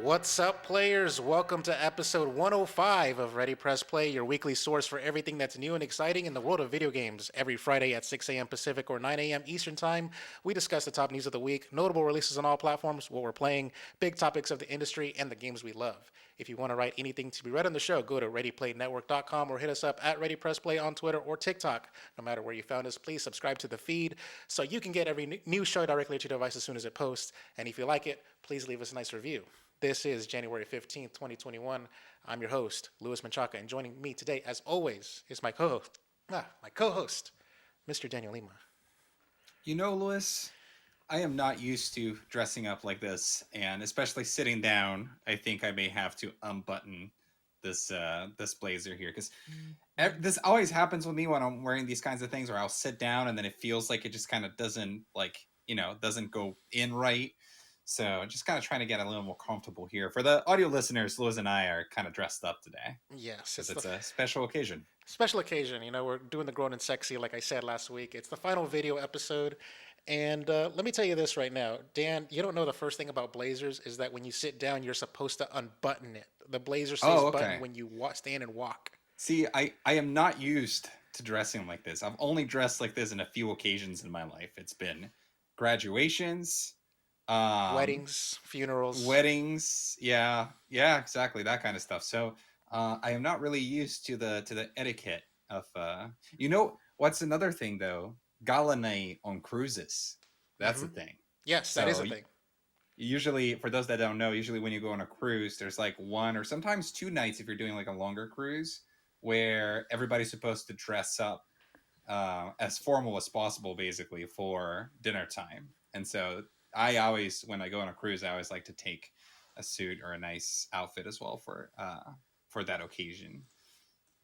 What's up, players? Welcome to episode 105 of Ready Press Play, your weekly source for everything that's new and exciting in the world of video games. Every Friday at 6 a.m. Pacific or 9 a.m. Eastern Time, we discuss the top news of the week, notable releases on all platforms, what we're playing, big topics of the industry, and the games we love. If you want to write anything to be read on the show, go to ReadyPlayNetwork.com or hit us up at ReadyPressPlay on Twitter or TikTok. No matter where you found us, please subscribe to the feed so you can get every new show directly to your device as soon as it posts. And if you like it, please leave us a nice review. This is January 15th, 2021. I'm your host, Louis Menchaca, and joining me today, as always, is my co-host, Mr. Daniel Lima. You know, Louis, I am not used to dressing up like this, and especially sitting down, I think I may have to unbutton this blazer here because this always happens with me when I'm wearing these kinds of things, where I'll sit down and then it feels like it just kind of doesn't go in right. So just kind of trying to get a little more comfortable here. For the audio listeners, Louis and I are kind of dressed up today Yes, because it's a special occasion. special occasion. We're doing the Grown and Sexy, like I said last week. It's the final video episode. And let me tell you this right now. Dan, you don't know the first thing about blazers is that when you sit down, you're supposed to unbutton it. The blazer stays buttoned when you stand and walk. See, I am not used to dressing like this. I've only dressed like this in a few occasions in my life. It's been graduations, Funerals. yeah, exactly, that kind of stuff. So I am not really used to the etiquette of. What's another thing though? Gala night on cruises. That's the thing. Yes, that is a thing. Usually, for those that don't know, usually when you go on a cruise, there's like one or sometimes two nights if you're doing like a longer cruise, where everybody's supposed to dress up as formal as possible, basically, for dinner time. And so I always, when I go on a cruise, I always like to take a suit or a nice outfit as well for that occasion.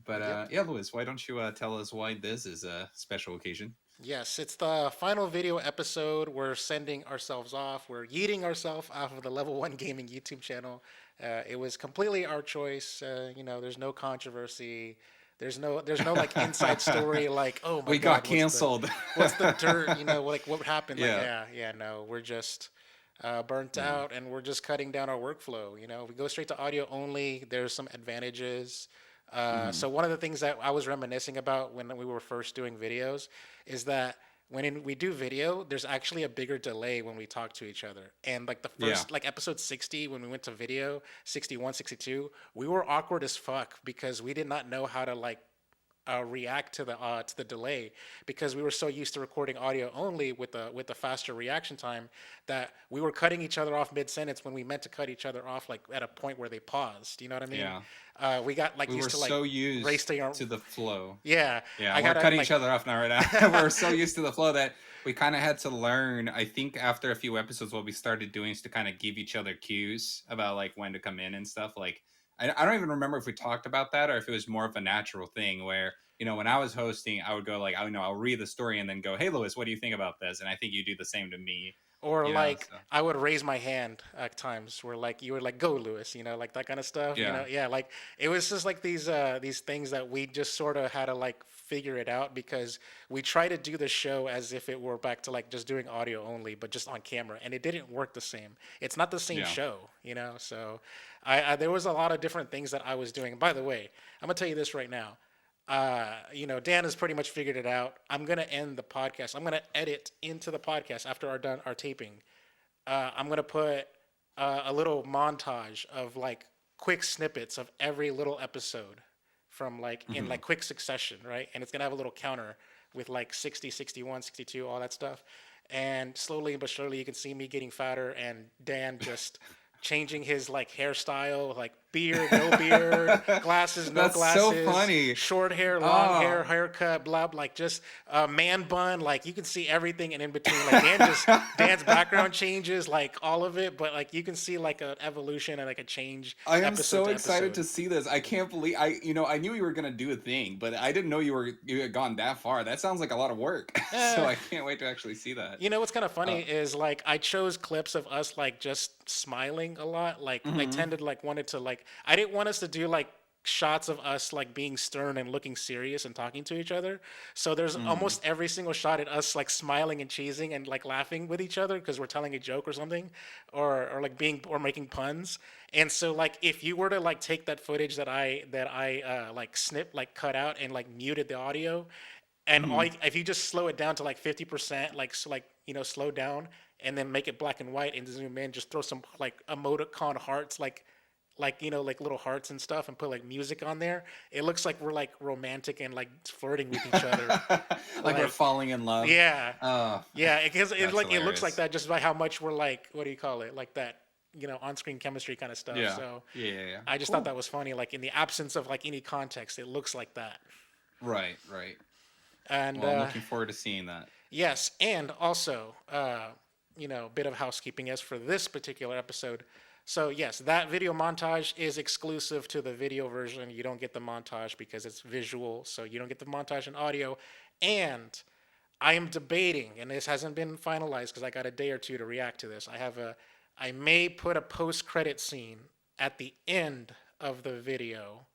But yeah, Louis, why don't you tell us why this is a special occasion? Yes, it's the final video episode. We're sending ourselves off. We're yeeting ourselves off of the Level 1 Gaming YouTube channel. It was completely our choice. There's no controversy. There's no like inside story like, oh my God, we got canceled. What's the dirt? Like what happened? Yeah. No, we're just burnt out, and we're just cutting down our workflow. We go straight to audio only. There's some advantages. So one of the things that I was reminiscing about when we were first doing videos is that we do video, there's actually a bigger delay when we talk to each other. And like the first, like episode 60, when we went to video, 61, 62, we were awkward as fuck because we did not know how to react to the delay, because we were so used to recording audio only with the faster reaction time that we were cutting each other off mid sentence when we meant to cut each other off like at a point where they paused. You know what I mean? Yeah. We got like we used were to like so used racing to the flow. Yeah. Yeah, we're cutting each other off now right now. We're so used to the flow that we kind of had to learn. I think after a few episodes, what we started doing is to kind of give each other cues about like when to come in and stuff. Like I don't even remember if we talked about that or if it was more of a natural thing where, when I was hosting, I would go like, I'll read the story and then go, hey, Louis, what do you think about this? And I think you do the same to me. Or I would raise my hand at times where like you were like, go, Louis, like that kind of stuff. Yeah. Like it was just like these things that we just sort of had to like figure it out, because we try to do the show as if it were back to like just doing audio only, but just on camera, and it didn't work the same. It's not the same show, So there was a lot of different things that I was doing. By the way, I'm gonna tell you this right now. Dan has pretty much figured it out. I'm gonna end the podcast. I'm gonna edit into the podcast after our taping. I'm gonna put a little montage of like quick snippets of every little episode from like in like quick succession, right? And it's gonna have a little counter with like 60, 61, 62, all that stuff. And slowly but surely, you can see me getting fatter and Dan just changing his like hairstyle, like beard, no beard, glasses, no That's glasses. so funny. Short hair, long hair, haircut, blah, like just a man bun. Like you can see everything, and in between, like Dan's background changes, like all of it. But like you can see like an evolution and like a change. I am so excited to see this. I can't believe I knew you were gonna do a thing, but I didn't know you had gone that far. That sounds like a lot of work. So I can't wait to actually see that. What's kind of funny is like I chose clips of us like just smiling a lot. Like I tended like wanted to like I didn't want us to do like shots of us like being stern and looking serious and talking to each other. So there's Mm. almost every single shot at us like smiling and cheesing and like laughing with each other because we're telling a joke or something, or like being or making puns. And so like if you were to like take that footage that I like snip like cut out and like muted the audio, and Mm. if you just slow it down to like 50%, like slow down, and then make it black and white and zoom in, just throw some like emoticon hearts, like little hearts and stuff, and put like music on there. It looks like we're like romantic and like flirting with each other. Like we're Like, falling in love. yeah, Oh, yeah, because that's it looks like hilarious. that just by how much we're like, what do you call it, like that, on-screen chemistry kind of stuff. Yeah. So Yeah, yeah, yeah. I just thought Cool. that was funny. Like in the absence of like any context, it looks like that. Right, right. And Well, I'm looking forward to seeing that. yes, and also, bit of housekeeping as for this particular episode. So yes, that video montage is exclusive to the video version. You don't get the montage because it's visual, so you don't get the montage in audio. And I am debating, and this hasn't been finalized because I got a day or two to react to this. I may put a post-credit scene at the end of the video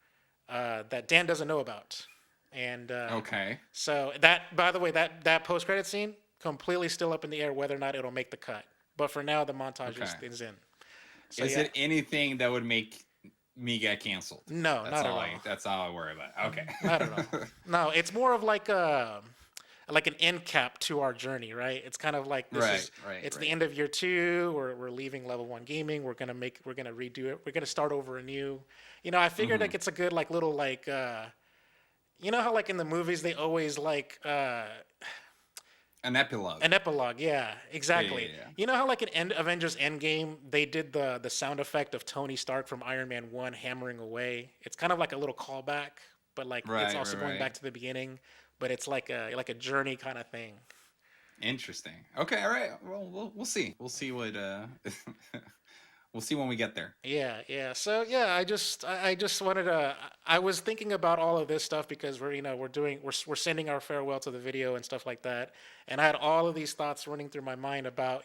that Dan doesn't know about, and Okay. so that, by the way, that post-credit scene completely still up in the air whether or not it'll make the cut. But for now, the montage Okay. is in. So Is yeah, it anything that would make me get canceled? no, not at all. That's all I worry about. Not at all. Okay. No, it's more of like an end cap to our journey, right? It's kind of like this Right, is right, it's the right. end of year two. We're leaving level one gaming. We're gonna redo it. We're gonna start over anew. I figured Mm-hmm. like it's a good like little like how like in the movies they always like An epilogue. an epilogue. Yeah, Yeah, yeah, exactly. yeah. You know how like in Avengers Endgame they did the sound effect of Tony Stark from Iron Man 1 hammering away. It's kind of like a little callback, but like it's Right, also right, going right. back to the beginning, but it's like a journey kind of thing. Interesting. Okay, all right. Well, we'll see. We'll see what we'll see when we get there. Yeah, yeah. So yeah, I just wanted to. I was thinking about all of this stuff because we're sending our farewell to the video and stuff like that, and I had all of these thoughts running through my mind about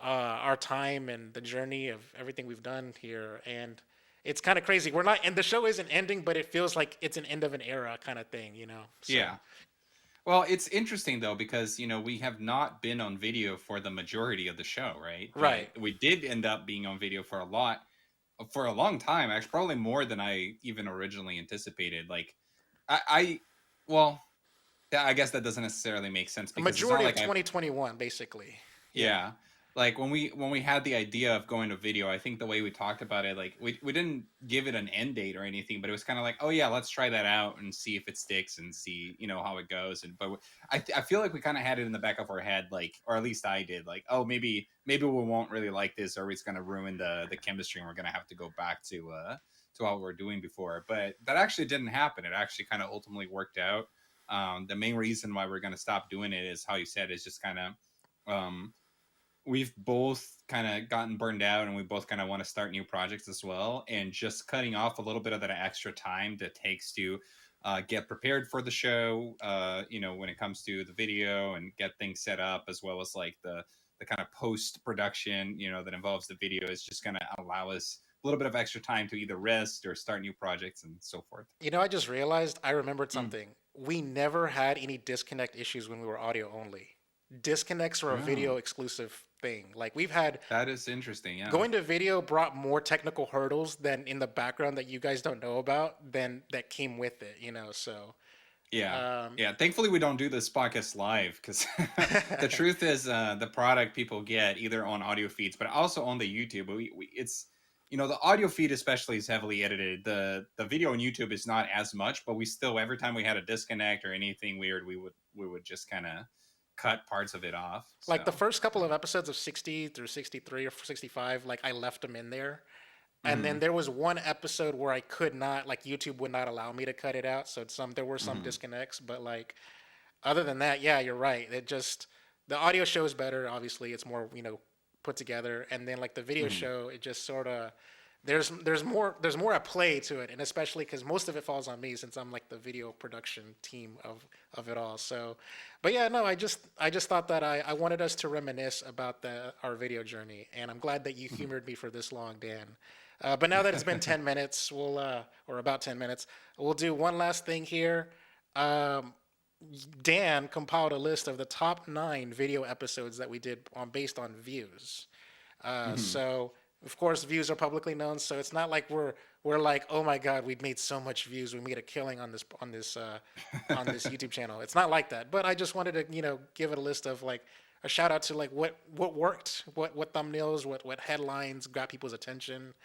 our time and the journey of everything we've done here, and it's kind of crazy. We're not, and the show isn't ending, but it feels like it's an end of an era kind of thing. So Yeah. Well, it's interesting though because we have not been on video for the majority of the show, right? But right. we did end up being on video for a long time, actually, probably more than I even originally anticipated. Like, I well, yeah, I guess that doesn't necessarily make sense A because it's not majority of like I 2021, basically. Yeah. yeah. Like when we had the idea of going to video, I think the way we talked about it, like we didn't give it an end date or anything, but it was kind of like, oh yeah, let's try that out and see if it sticks and see how it goes. And but I feel like we kind of had it in the back of our head, like, or at least I did, like, oh maybe we won't really like this, or it's gonna ruin the chemistry, and we're gonna have to go back to what we were doing before. But that actually didn't happen. It actually kind of ultimately worked out. The main reason why we're gonna stop doing it is how you said is just kind of um we've both kind of gotten burned out and we both kind of want to start new projects as well, and just cutting off a little bit of that extra time that takes to get prepared for the show, when it comes to the video and get things set up, as well as like the kind of post production that involves the video, is just going to allow us a little bit of extra time to either rest or start new projects and so forth. I just realized I remembered Mm. something. We never had any disconnect issues when we were audio only. Disconnects are a Oh, video exclusive thing. Like we've had that is interesting. Yeah. going to video brought more technical hurdles than in the background that you guys don't know about than that came with it. So Yeah. um Yeah. Thankfully, we don't do this podcast live because the truth is, the product people get either on audio feeds, but also on the YouTube. It's the audio feed especially is heavily edited. The video on YouTube is not as much, but we still, every time we had a disconnect or anything weird, we would just kind of cut parts of it off. like the So. first couple of episodes of 60 through 63 or 65, like I left them in there. And then Hmm. there was one episode where I could not, like YouTube would not allow me to cut it out. So there were some Hmm. disconnects, but like other than that, yeah, you're right. The audio show is better. Obviously, it's more put together, and then like the video Hmm. show, it just sort of there's more at play to it, and especially because most of it falls on me since I'm like the video production team of it all. So, but yeah, no, I just thought that I wanted us to reminisce about our video journey, and I'm glad that you humored me for this long, Dan. But now that it's been 10 minutes, or about 10 minutes, we'll do one last thing here. Um, Dan compiled a list of the top 9 video episodes that we did based on views. Mhm. So of course views are publicly known, so it's not like we're like, oh my god, we made so much views, we made a killing on this YouTube channel. It's not like that. But I just wanted to give it a list of like a shout out to like what worked, what thumbnails, what headlines got people's attention.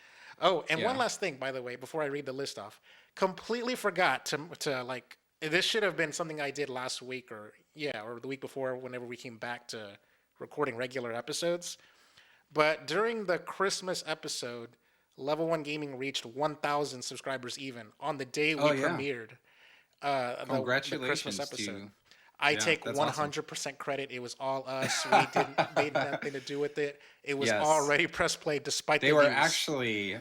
Oh, and one Yeah. last thing, by the way, before I read the list off, completely forgot to like this should have been something I did last week or the week before whenever we came back to recording regular episodes. But during the Christmas episode, Level One Gaming reached 1,000 subscribers even on the day Oh we yeah. premiered the Christmas Congratulations episode. to I yeah, take that's awesome. 100% credit. It was all us. We didn't. They had nothing to do with it. It was Yes. already press play despite They the were views. actually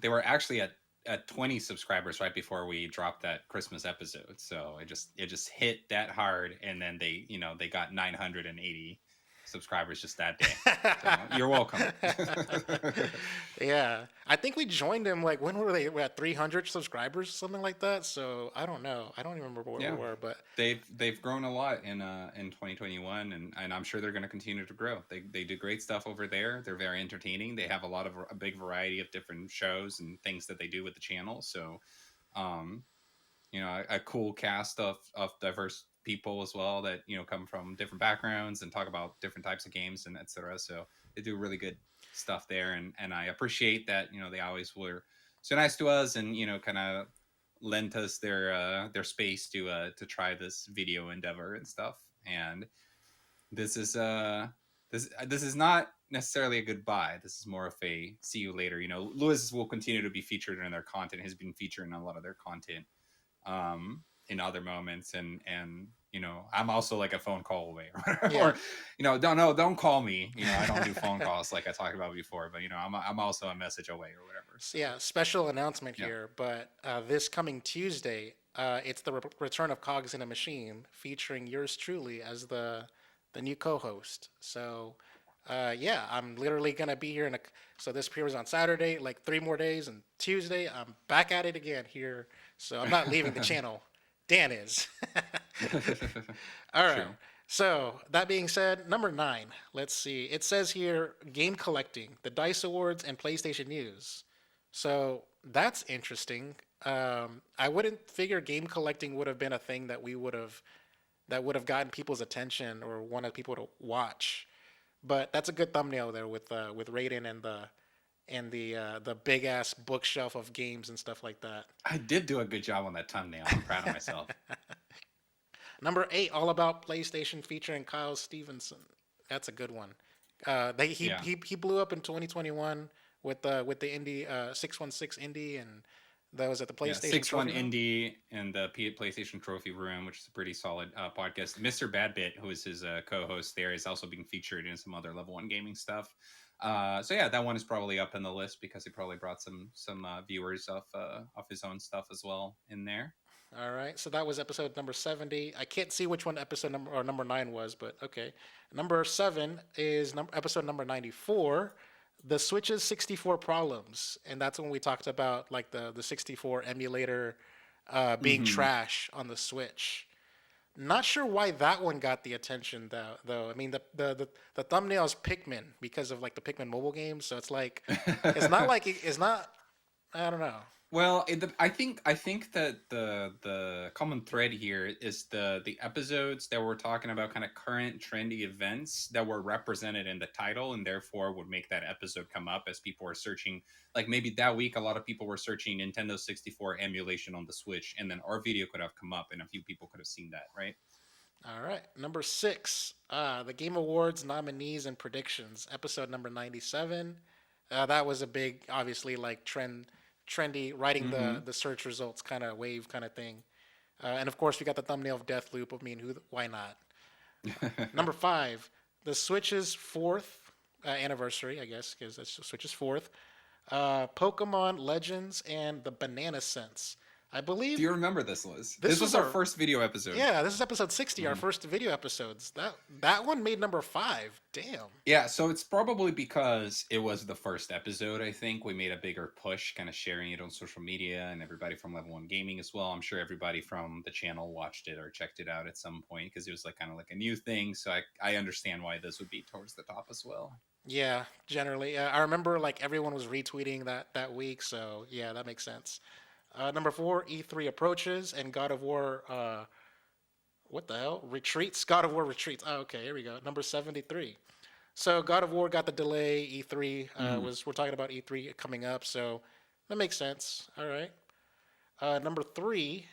they were actually at 20 subscribers right before we dropped that Christmas episode. So it just hit that hard, and then they got 980 subscribers just that day. So you're welcome. Yeah, I think we joined them like when were they? We're at 300 subscribers, something like that. So I don't know. I don't even remember where we Yeah. were, but They've grown a lot in 2021, and I'm sure they're going to continue to grow. They do great stuff over there. They're very entertaining. They have a big variety of different shows and things that they do with the channel. So um a cool cast of diverse people as well that come from different backgrounds and talk about different types of games and etc. So they do really good stuff there, and I appreciate that they always were so nice to us, and kind of lent us their space to try this video endeavor and stuff. And this is this is not necessarily a goodbye. This is more of a see you later. Lewis will continue to be featured in their content. Has been featured in a lot of their content in other moments, and I'm also like a phone call away yeah. or don't call me. I don't do phone calls like I talked about before, but I'm also a message away or whatever. So yeah, special announcement Yeah. here, but this coming Tuesday, it's the return of Cogs in a Machine, featuring yours truly as the new co-host. So yeah, I'm literally gonna be here so this premieres on Saturday, like 3 more days, and Tuesday I'm back at it again here. So I'm not leaving the channel. Dan is. All right. True. So that being said, number 9. Let's see. It says here game collecting, the Dice Awards, and PlayStation News. So that's interesting. I wouldn't figure game collecting would have been a thing that would have gotten people's attention or wanted people to watch. But that's a good thumbnail there with Raiden and the big ass bookshelf of games and stuff like that. I did do a good job on that thumbnail. I'm proud of myself. Number 8, all about PlayStation, featuring Kyle Stevenson. That's a good one. They he, Yeah. he he blew up in 2021 with the indie 616 indie, and that was at the Yeah, PlayStation 6-1 Trophy Room. Indie and the PlayStation Trophy Room, which is a pretty solid podcast. Mr. Badbit, who is his co-host there, is also being featured in some other Level 1 gaming stuff. So yeah, that one is probably up on the list because he probably brought some viewers of his own stuff as well in there. All right, so that was episode number 70. I can't see which one episode number 9 was, but okay. Number 7 is episode number 94, the Switch's 64 problems, and that's when we talked about like the 64 emulator being Mm-hmm. trash on the Switch. Not sure why that one got the attention though. I mean the thumbnail is Pikmin because of like the Pikmin mobile game, so it's like it's not like it's not. I don't know. Well, I think that the common thread here is the episodes that were talking about kind of current trendy events that were represented in the title, and therefore would make that episode come up as people were searching. Like maybe that week, a lot of people were searching Nintendo 64 emulation on the Switch, and then our video could have come up, and a few people could have seen that, right? All right, number 6, the Game Awards nominees and predictions, episode number 97. That was a big, obviously like trendy writing the Mm-hmm. the search results kind of wave kind of thing. And of course, we got the thumbnail of Deathloop. I mean, why not? Number 5, the Switch's fourth anniversary, I guess, because the Switch's fourth. Pokemon Legends and the Banana Sense. I Do believe you remember this, Liz? this This was was our our first video episode. yeah, this is episode 60, our Mhm. first video episodes. That one made number 5. Damn. Yeah, so it's probably because it was the first episode, I think. We made a bigger push, kind of sharing it on social media and everybody from Level 1 Gaming as well. I'm sure everybody from the channel watched it or checked it out at some point because it was like kind of like a new thing. So I understand why this would be towards the top as well. Yeah, generally. I remember like everyone was retweeting that week, so yeah, that makes sense. Number 4, E3 approaches and God of War what the hell? Retreats? God of War retreats. Oh, okay, here we go. Number 73. So God of War got the delay. E3 Mhm. was we're talking about E3 coming up, so that makes sense. All right. Number 3,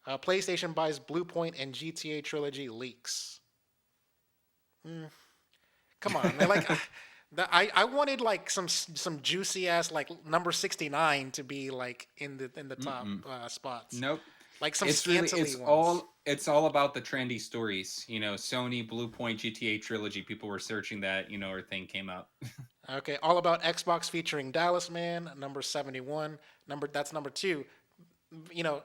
PlayStation buys Bluepoint and GTA trilogy leaks. Mm, come on, man. Like, I wanted like some juicy ass like number 69 to be like in the top Mm-mm. spots, Nope. like some It's really scantily ones. it's all about the trendy stories. You know, Sony Bluepoint GTA trilogy. People were searching that, or thing came up. Okay, all about Xbox featuring Dallas Man, number 71. That's number 2.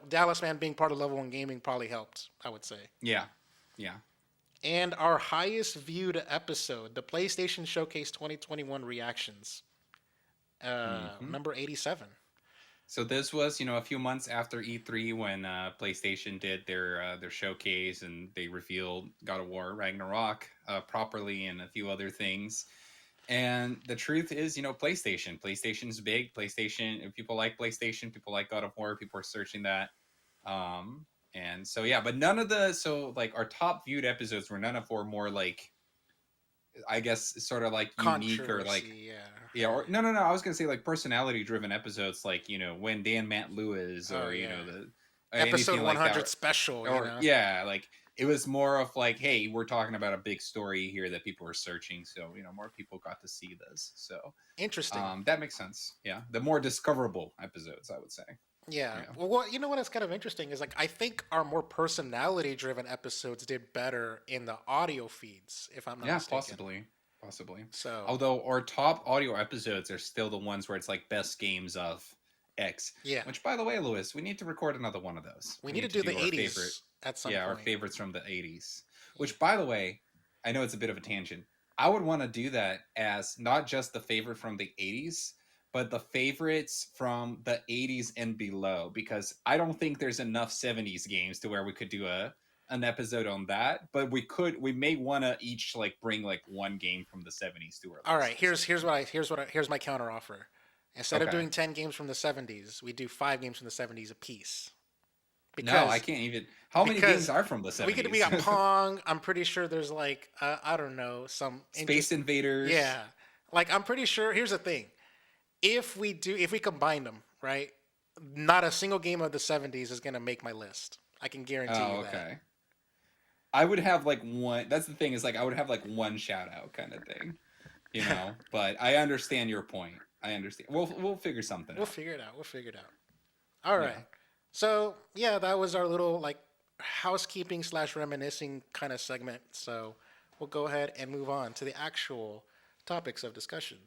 Dallas Man being part of Level 1 Gaming probably helped, I would say. Yeah. Yeah. And our highest viewed episode, the PlayStation Showcase 2021 reactions, Hmm. number 87. So this was, a few months after E3 when PlayStation did their showcase and they revealed God of War Ragnarok properly and a few other things. And the truth is, PlayStation's big. PlayStation, if people like PlayStation, people like God of War, people are searching that. Um, and so yeah, but none of the so like our top viewed episodes were none of our more like I guess sort of like unique or like Controversy, yeah. yeah, or no. I was gonna say like personality driven episodes, like when Dan Matt Lewis, Oh, or yeah. the Episode anything like that, 100 special, or yeah, like it was more of like, hey, we're talking about a big story here that people are searching, so more people got to see this. So Interesting. that makes sense. Yeah, the more discoverable episodes, I would say. Yeah. Yeah, Well, you know what is kind of interesting is like I think our more personality driven episodes did better in the audio feeds, if I'm not yeah, mistaken. possibly. So, Although our top audio episodes are still the ones where it's like best games of X. yeah. Which, by the way, Lewis, we need to record another one of those. We We need to need to do do the our favorite, 80s at some yeah, our point. favorites from the '80s. Yeah. Which, by the way, I know it's a bit of a tangent. I would want to do that as not just the favorite from the '80s, but the favorites from the '80s and below, because I don't think there's enough '70s games to where we could do an episode on that. But we may want to each like bring like one game from the '70s to our All right, list or something. here's my counter offer. Instead of Okay. doing 10 games from the 70s, we do 5 games from the 70s apiece. No, I Because can't even. How many games because are from the we '70s? got Pong. I'm pretty sure there's like I don't know some Space interest. Invaders. Yeah, like I'm pretty sure. Here's the thing: if we combine them, right, not a single game of the '70s is gonna make my list. I can guarantee Oh, you that. okay. I would have like one. That's the thing, is like I would have like one shout out kind of thing, But I understand your point. I understand. We'll figure something We'll out. figure it out. We'll figure it out. All right. Yeah. So yeah, that was our little like housekeeping slash reminiscing kind of segment. So we'll go ahead and move on to the actual topics of discussion.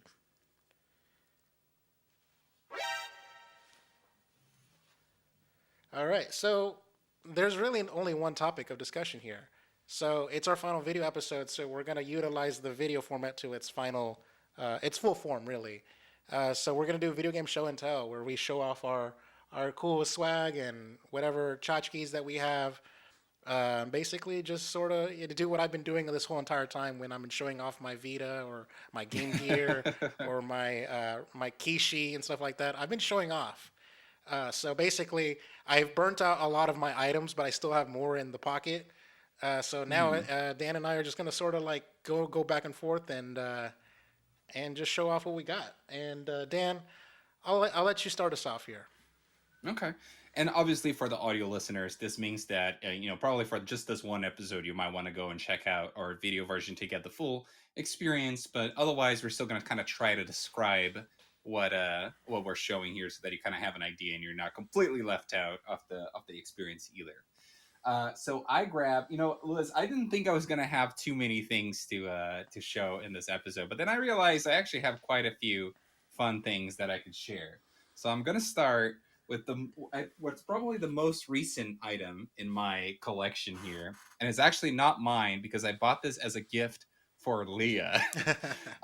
All right. So there's really only one topic of discussion here. So it's our final video episode. So we're gonna utilize the video format to its full form, really. So we're gonna do a video game show and tell, where we show off our cool swag and whatever tchotchkes that we have. Basically, just sort of do what I've been doing this whole entire time when I'm showing off my Vita or my Game Gear or my Kishi and stuff like that. I've been showing off. So basically, I've burnt out a lot of my items, but I still have more in the pocket. So now Hmm. Dan and I are just gonna sort of like go back and forth and just show off what we got. And Dan, I'll let you start us off here. Okay. And obviously, for the audio listeners, this means that probably for just this one episode, you might want to go and check out our video version to get the full experience. But otherwise, we're still going to kind of try to describe what we're showing here, so that you kind of have an idea and you're not completely left out of the experience either. So I grabbed, Liz. I didn't think I was gonna have too many things to show in this episode, but then I realized I actually have quite a few fun things that I could share. So I'm gonna start with what's probably the most recent item in my collection here, and it's actually not mine because I bought this as a gift for Leah.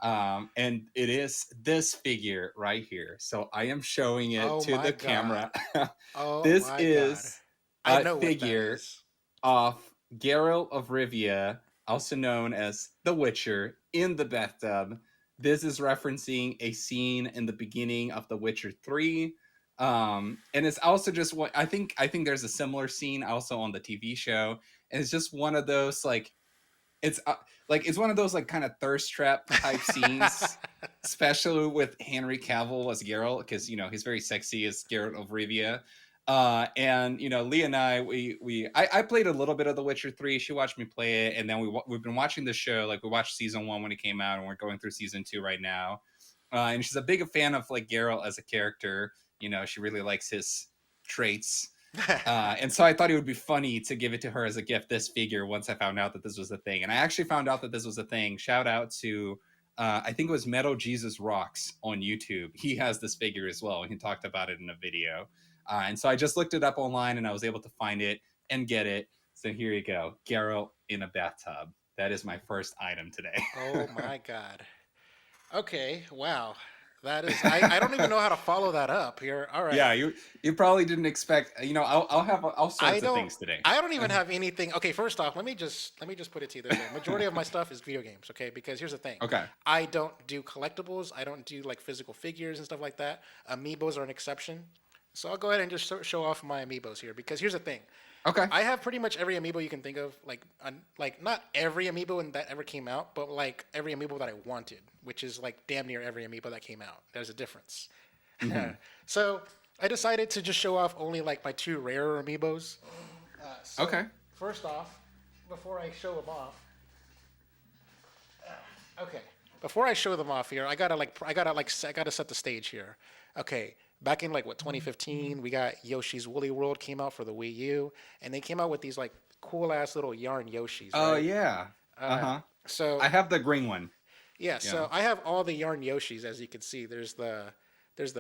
And it is this figure right here. So I am showing it Oh to my the god. camera. Oh This my god. is I a know what that figure is. of Geralt of Rivia, also known as the Witcher, in the bathtub. This is referencing a scene in the beginning of The Witcher 3. And it's also just what I think there's a similar scene also on the TV show. And it's just one of those it's it's one of those like kind of thirst trap type scenes, especially with Henry Cavill as Geralt, because he's very sexy as Geralt of Rivia. And Lee and I played a little bit of The Witcher 3. She watched me play it, and then we've been watching the show. Like we watched season 1 when it came out, and we're going through season 2 right now. And she's a big fan of like Geralt as a character. She really likes his traits. And so I thought it would be funny to give it to her as a gift, this figure, once I found out that this was a thing. And I actually found out that this was a thing. Shout out to, I think it was Metal Jesus Rocks on YouTube. He has this figure as well. And he talked about it in a video. And so I just looked it up online and I was able to find it and get it. So here you go. Geralt in a bathtub. That is my first item today. Oh my god. Okay, wow. That is I don't even know how to follow that up here. All right. Yeah, you probably didn't expect. I'll have all I sorts of don't things today. I don't even have anything. Okay, first off, let me just put it to you this way. Majority of my stuff is video games, okay? Because here's the thing. Okay. I don't do collectibles. I don't do like physical figures and stuff like that. Amiibos are an exception. So I'll go ahead and just show off my amiibos here because here's the thing. Okay. I have pretty much every amiibo you can think of, like not every amiibo that ever came out, but like every amiibo that I wanted, which is like damn near every amiibo that came out. There's a difference. So I decided to just show off only like my two rarer amiibos. So Okay. First off, before I show them off, okay. Before I show them off here, I gotta set the stage here. Okay, back in like what 2015, we got Yoshi's Woolly World came out for the Wii U, and they came out with these like cool ass little yarn Yoshis, Oh right? yeah. Uh-huh. So I have the green one. yeah, Yeah. so I have all the yarn Yoshis as you can see. There's the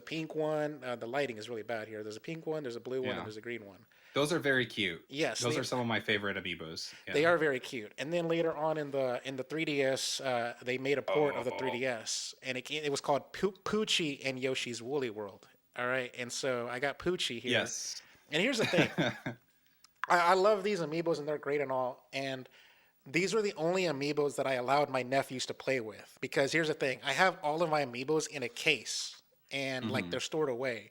pink one. The lighting is really bad here. There's a pink one, there's a blue one, and Yeah. there's a green one. Those are very cute. Yes, Those are some of my favorite amiibos. they Yeah. are very cute. And then later on in the 3DS, they made a port of the Oh. 3DS, and it was called Poochie and Yoshi's Woolly World. All right, and so I got Poochie here. Yes. And here's the thing, I love these amiibos and they're great and all. And these were the only amiibos that I allowed my nephews to play with because here's the thing, I have all of my amiibos in a case and like Hmm. they're stored away.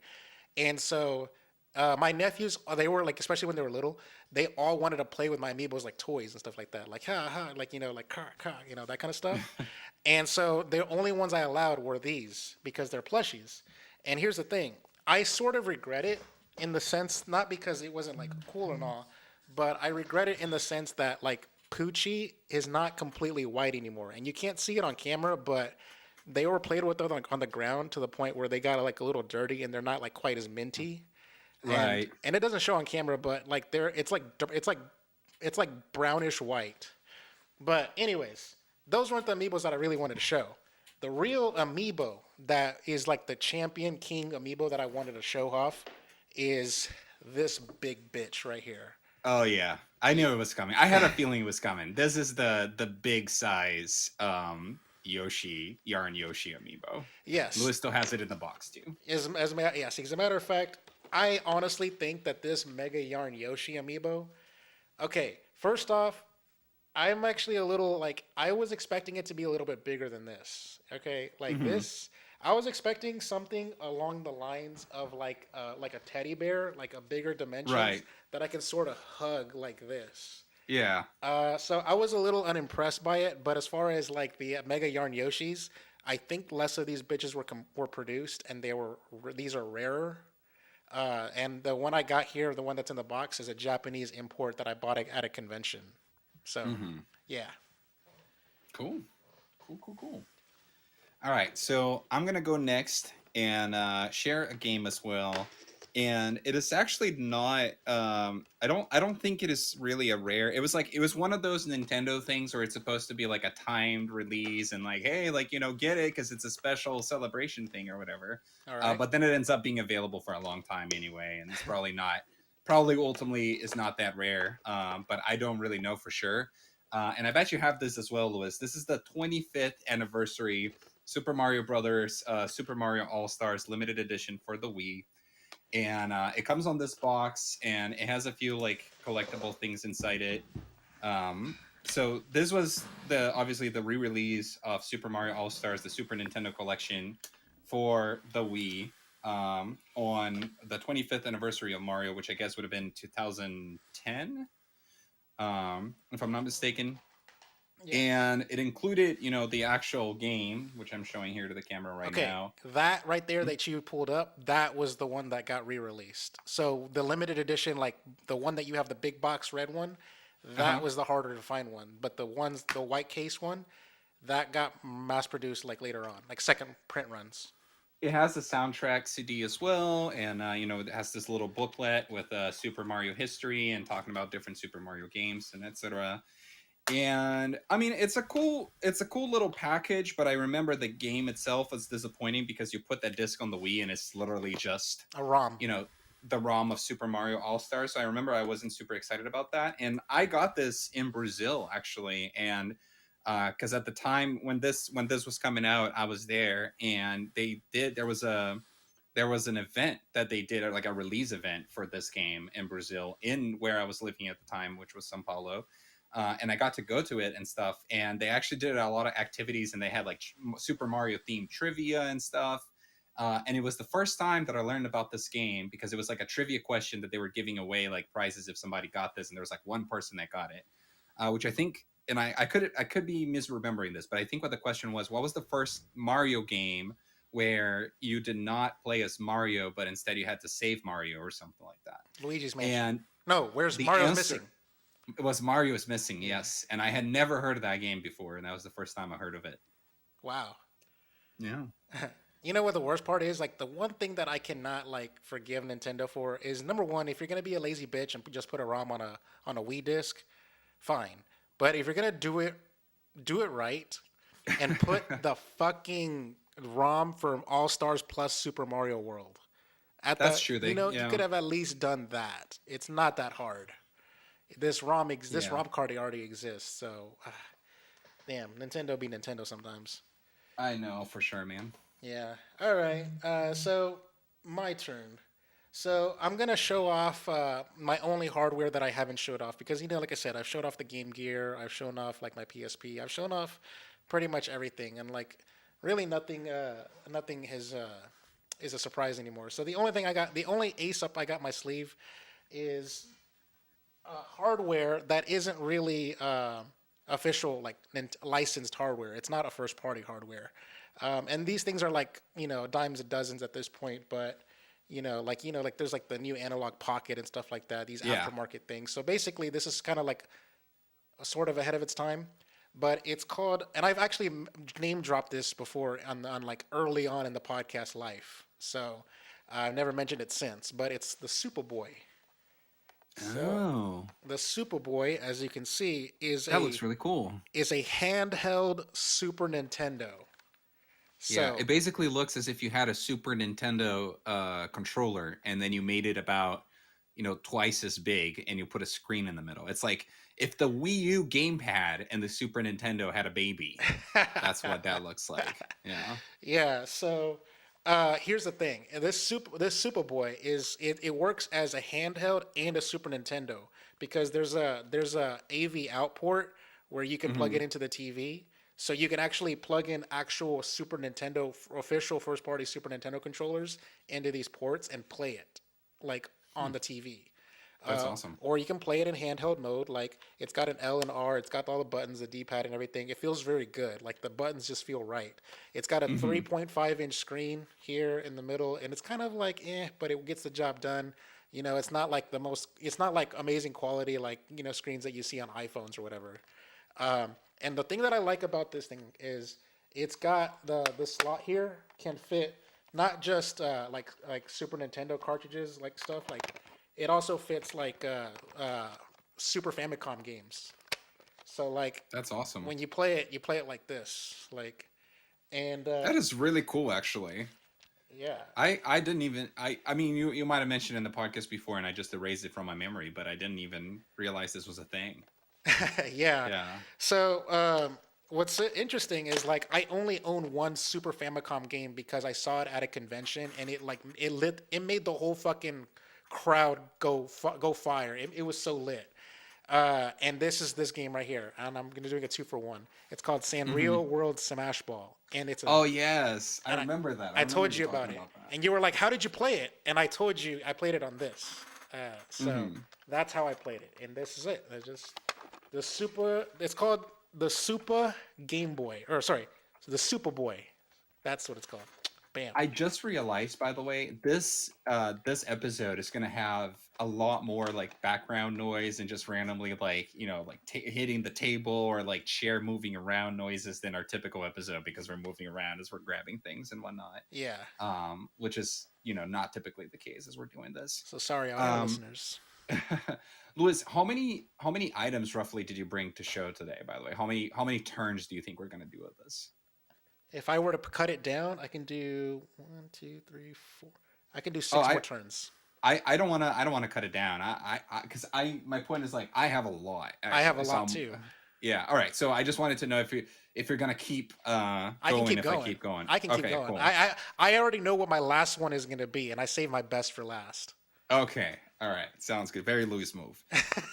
And so my nephews, they were like, especially when they were little, they all wanted to play with my amiibos like toys and stuff like that, like ha ha, like like car, that kind of stuff. And so the only ones I allowed were these because they're plushies. And here's the thing, I sort of regret it in the sense, not because it wasn't like cool and all, but I regret it in the sense that like Poochie is not completely white anymore, and you can't see it on camera, but they were played with on the ground to the point where they got like a little dirty and they're not like quite as minty, and Right. and it doesn't show on camera, but like it's like brownish white. But anyways, those weren't the amiibos that I really wanted to show. The real amiibo that is like the champion king amiibo that I wanted to show off is this big bitch right here. Oh yeah. I knew it was coming. I had a feeling it was coming. This is the big size Yoshi Yarn Yoshi amiibo. Yes, Louis still has it in the box too. yes. As a matter of fact, I honestly think that this Mega Yarn Yoshi amiibo. Okay, first off, I'm actually a little like I was expecting it to be a little bit bigger than this. Okay, like Hmm. this, I was expecting something along the lines of like a teddy bear, like a bigger dimensions Right. that I can sort of hug like this. Yeah. So I was a little unimpressed by it, but as far as like the Mega Yarn Yoshis, I think less of these bitches were produced, and these are rarer. And the one I got here, the one that's in the box, is a Japanese import that I bought at a convention. So, Hmm. yeah. Cool. Cool. All right. So I'm gonna go next and share a game as well. and it is actually not I don't think it is really a rare. It was one of those Nintendo things where it's supposed to be like a timed release and like, hey, like, get it because it's a special celebration thing or whatever. All right. But then it ends up being available for a long time anyway, and it's probably ultimately is not that rare. But I don't really know for sure. And I bet you have this as well, Louis. This is the 25th anniversary Super Mario Brothers Super Mario All Stars limited edition for the Wii, and it comes on this box, and it has a few like collectible things inside it. So this was obviously the re-release of Super Mario All Stars, the Super Nintendo collection for the Wii, on the 25th anniversary of Mario, which I guess would have been 2010, if I'm not mistaken. Yeah. And it included, the actual game, which I'm showing here to the camera right Okay, now. that right there that you pulled up, that was the one that got re-released. So the limited edition, like the one that you have, the big box red one, that Uh-huh. was the harder to find one. But the white case one, that got mass produced like later on, like second print runs. It has a soundtrack CD as well, and it has this little booklet with Super Mario history and talking about different Super Mario games and etc. And I mean, it's a cool little package, but I remember the game itself was disappointing because you put that disc on the Wii and it's literally just, A ROM. you know, the ROM of Super Mario All Stars. So I remember I wasn't super excited about that, and I got this in Brazil actually, and because at the time when this was coming out, I was there, and there was an event that they did, like a release event for this game in Brazil, in where I was living at the time, which was Sao Paulo. And I got to go to it and stuff. And they actually did a lot of activities, and they had like Super Mario themed trivia and stuff. And it was the first time that I learned about this game because it was like a trivia question that they were giving away like prizes if somebody got this, and there was like one person that got it, which I think, and I could be misremembering this, but I think what the question was, what was the first Mario game where you did not play as Mario, but instead you had to save Mario or something like that? Luigi's Mansion. And No, where's the Mario's answer missing? was Mario is Missing, Yeah. yes. And I had never heard of that game before, and that was the first time I heard of it. Wow. Yeah. You know what the worst part is? Like the one thing that I cannot like forgive Nintendo for is number one, if you're gonna be a lazy bitch and just put a ROM on a Wii disc, fine. But if you're gonna do it right, and put the fucking ROM from All Stars plus Super Mario World at That's the, true. you could have at least done that. It's not that hard. This Yeah. ROM card already exists. So, damn, Nintendo be Nintendo sometimes. I know for sure, man. Yeah. All right. So my turn. So I'm gonna show off my only hardware that I haven't showed off because like I said, I've showed off the Game Gear, I've shown off like my PSP, I've shown off pretty much everything, and like really nothing is a surprise anymore. So the only ace up I got my sleeve is hardware that isn't really official, like licensed hardware. It's not a first party hardware. And these things are like, dimes and dozens at this point, but like there's like the new analog pocket and stuff like that, these Yeah. aftermarket things. So basically this is kind of like a sort of ahead of its time, but it's called, and I've actually name dropped this before on like early on in the podcast life. So I've never mentioned it since, but it's the Superboy. So Oh, the Superboy, as you can see, that looks really cool. is a handheld Super Nintendo. Yeah, So it basically looks as if you had a Super Nintendo controller and then you made it about, twice as big, and you put a screen in the middle. It's like if the Wii U gamepad and the Super Nintendo had a baby. That's what that looks like. Yeah. yeah, so here's the thing. This Superboy it works as a handheld and a Super Nintendo because there's a AV out port where you can plug Hmm. it into the TV. So you can actually plug in actual Super Nintendo official first party Super Nintendo controllers into these ports and play it like on the TV. That's awesome. Or you can play it in handheld mode. Like it's got an L and R. It's got all the buttons, the D-pad, and everything. It feels very good. Like the buttons just feel right. It's got a Hmm. 3.5-inch screen here in the middle, and it's kind of like but it gets the job done. It's not like It's not like amazing quality like screens that you see on iPhones or whatever. And the thing that I like about this thing is it's got the slot here can fit not just like Super Nintendo cartridges, like stuff. Like it also fits like Super Famicom games. So like That's awesome. when you play it like this, like and That is really cool, actually. yeah, I didn't even I mean you might have mentioned in the podcast before, and I just erased it from my memory, but I didn't even realize this was a thing. yeah. Yeah. So what's interesting is like I only own one Super Famicom game because I saw it at a convention and it made the whole fucking crowd go fire. It was so lit. And this is this game right here, and I'm gonna doing a 2 for 1. It's called Hmm. Sanrio World Smash Ball, and it's a Oh yes, I and I remember that. I I remember told you you talking about it, about that. and you were like, "How did you play it?" And I told you I played it on this. So Hmm. that's how I played it, and this is it. It's just the Super. It's called the Super Game Boy, or sorry, the Super Boy. That's what it's called. Bam. I just realized, by the way, this episode is gonna have a lot more like background noise and just randomly like like hitting the table or like chair moving around noises than our typical episode because we're moving around as we're grabbing things and whatnot. Yeah. Which is not typically the case as we're doing this. So sorry, audio Um, listeners. Louis, how many items roughly did you bring to show today? By the way, how many turns do you think we're gonna do with this? If I were to cut it down, I can do one, two, three, four. I can do Oh, 6 more I turns. I don't want to cut it down. Because my point is like I have a lot I have a actually. So lot too. yeah. All right. So I just wanted to know if you're gonna keep I can going keep if I going. keep going. I can keep Okay. going. Cool. I already know what my last one is going to be, and I saved my best for last. Okay. All right. Sounds good. Very Louis move.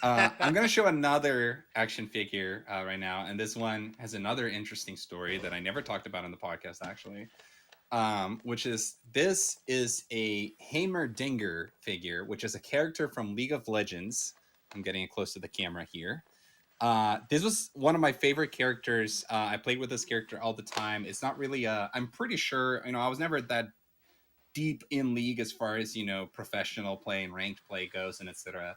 I'm gonna show another action figure right now, and this one has another interesting story that I never talked about on the podcast actually. Which is this is a Heimerdinger figure, which is a character from League of Legends. I'm getting it close to the camera here. This was one of my favorite characters. I played with this character all the time. It's not really I'm pretty sure, I was never that deep in League as far as, professional play and ranked play goes and etc.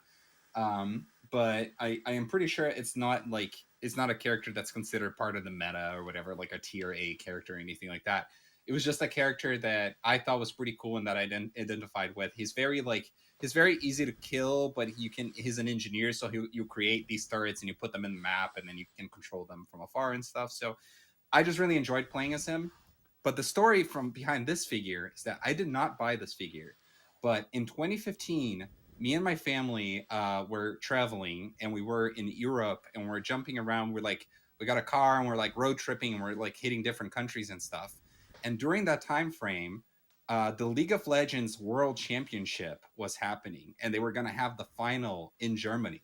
But I am pretty sure it's not a character that's considered part of the meta or whatever, like a tier A character or anything like that. It was just a character that I thought was pretty cool and that I identified with. He's very easy to kill, but he's an engineer, so you create these turrets and you put them in the map and then you can control them from afar and stuff. So I just really enjoyed playing as him. But the story from behind this figure is that I did not buy this figure, but in 2015, me and my family were traveling and we were in Europe and we're jumping around. We got a car and we're like road tripping and we're like hitting different countries and stuff. And during that time frame, the League of Legends World Championship was happening and they were going to have the final in Germany.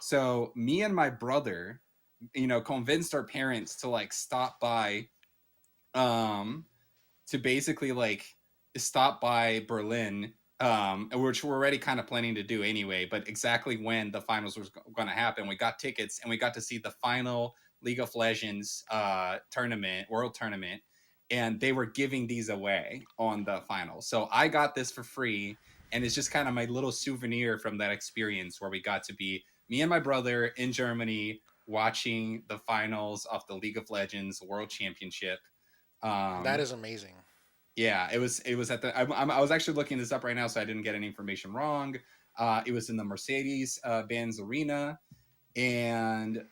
So me and my brother, convinced our parents to like stop by um to basically like stop by Berlin, which we're already kind of planning to do anyway. But exactly when the finals was going to happen, we got tickets and we got to see the final League of Legends world tournament, and they were giving these away on the final. So I got this for free, and it's just kind of my little souvenir from that experience where we got to be me and my brother in Germany watching the finals of the League of Legends World Championship. That um is amazing. yeah, it was at the I was actually looking this up right now so I didn't get any information wrong. It was in the Mercedes Benz Arena, and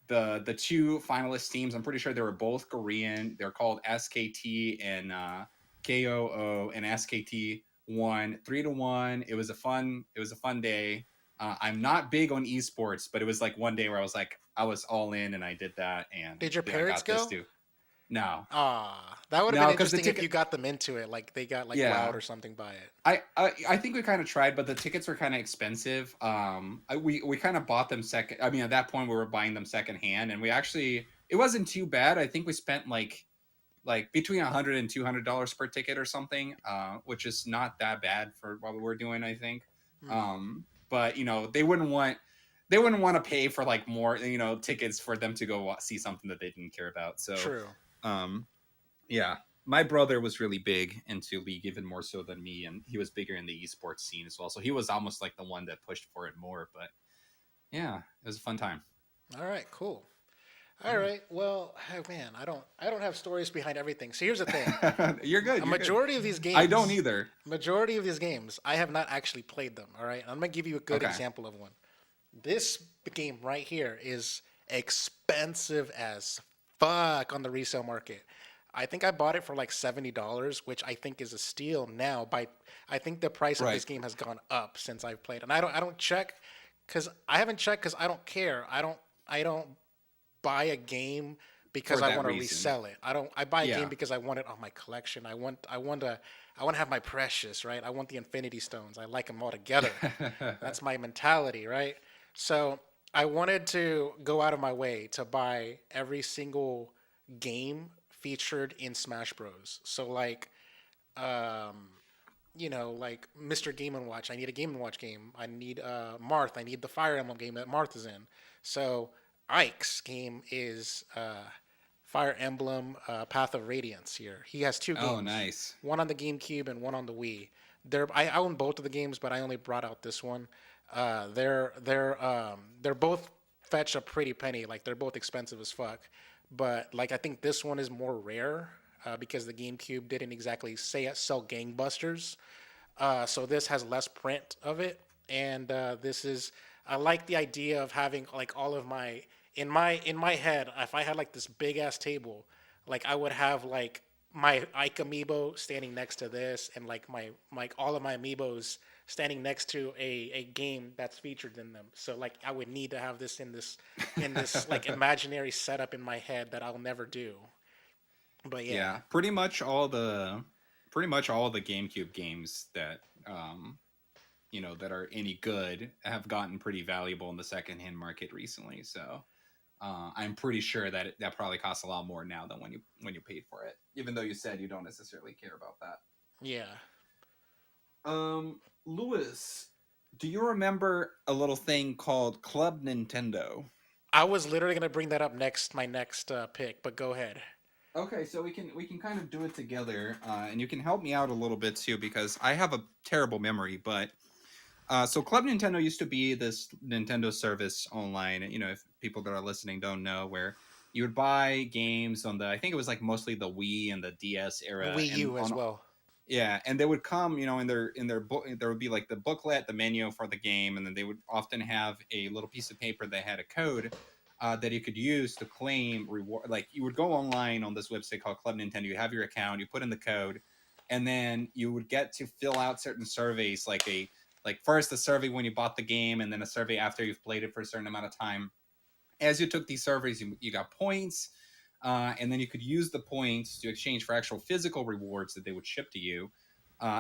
the two finalist teams, I'm pretty sure they were both Korean. They're called SKT and KOO, and SKT won 3-1. It was a fun day. I'm not big on esports, but it was like one day where I was all in and I did that, and Did your then I parents got this go? too. No, Ah, that would have been no, because the interesting if you ticket. got them into it. Like they got like wowed Yeah, or something by it. I think we kind of tried, but the tickets were kind of expensive. We kind of bought them second. I mean, at that point, we were buying them secondhand, and we actually it wasn't too bad. I think we spent like between $100 and $200 per ticket or something, which is not that bad for what we were doing. I think, Hmm. but they wouldn't want to pay for like more tickets for them to go see something that they didn't care about. So, True. um, yeah, my brother was really big into League, even more so than me, and he was bigger in the esports scene as well. So he was almost like the one that pushed for it more. But yeah, it was a fun time. All right. Cool. All right. Well, oh, man, I don't have stories behind everything. So here's the thing: You're good. a You're good. majority of these I don't games, either. I have not actually played them. All right. I'm gonna give you a good Okay. example of one. This game right here is expensive as fuck on the resale market. I think I bought it for like $70, which I think is a steal now. I think the price of this Right. game has gone up since I've played, and I don't check because I haven't checked because I don't care. I don't buy a game because For I that want to reason. resell it. I don't. I buy a game Yeah. because I want it on my collection. I want to have my precious, right? I want the Infinity Stones. I like them all together. That's my mentality, right? So I wanted to go out of my way to buy every single game featured in Smash Bros. So um, like Mr. Game and Watch. I need a Game and Watch game. I need Marth. I need the Fire Emblem game that Marth is in. So Ike's game is Fire Emblem Path of Radiance here. He has two Oh, games, nice. one on the GameCube and one on the Wii. I own both of the games, but I only brought out this one. They're both fetch a pretty penny. Like they're both expensive as fuck. But like I think this one is more rare because the GameCube didn't exactly say it sell gangbusters. So this has less print of it, and this is I like the idea of having like all of my in my head. If I had like this big ass table, like I would have like my Ike amiibo standing next to this, and like all of my amiibos standing next to a game that's featured in them. So like I would need to have this in this like imaginary setup in my head that I'll never do. But yeah, Yeah. Pretty much all the GameCube games that that are any good have gotten pretty valuable in the secondhand market recently. So I'm pretty sure that that probably costs a lot more now than when you paid for it. Even though you said you don't necessarily care about that. yeah. Lewis, do you remember a little thing called Club Nintendo? I was literally gonna bring that up next, my next pick, but go ahead. Okay, so we can kind of do it together, and you can help me out a little bit too because I have a terrible memory. But so Club Nintendo used to be this Nintendo service online. You know, if people that are listening don't know, where you would buy games on the I think it was like mostly the Wii and the DS era, Wii and U as on well. yeah, and they would come, in their book. There would be like the booklet, the menu for the game, and then they would often have a little piece of paper that had a code that you could use to claim reward. Like you would go online on this website called Club Nintendo. You have your account, you put in the code, and then you would get to fill out certain surveys, like first a survey when you bought the game, and then a survey after you've played it for a certain amount of time. As you took these surveys, you got points, and then you could use the points to exchange for actual physical rewards that they would ship to you.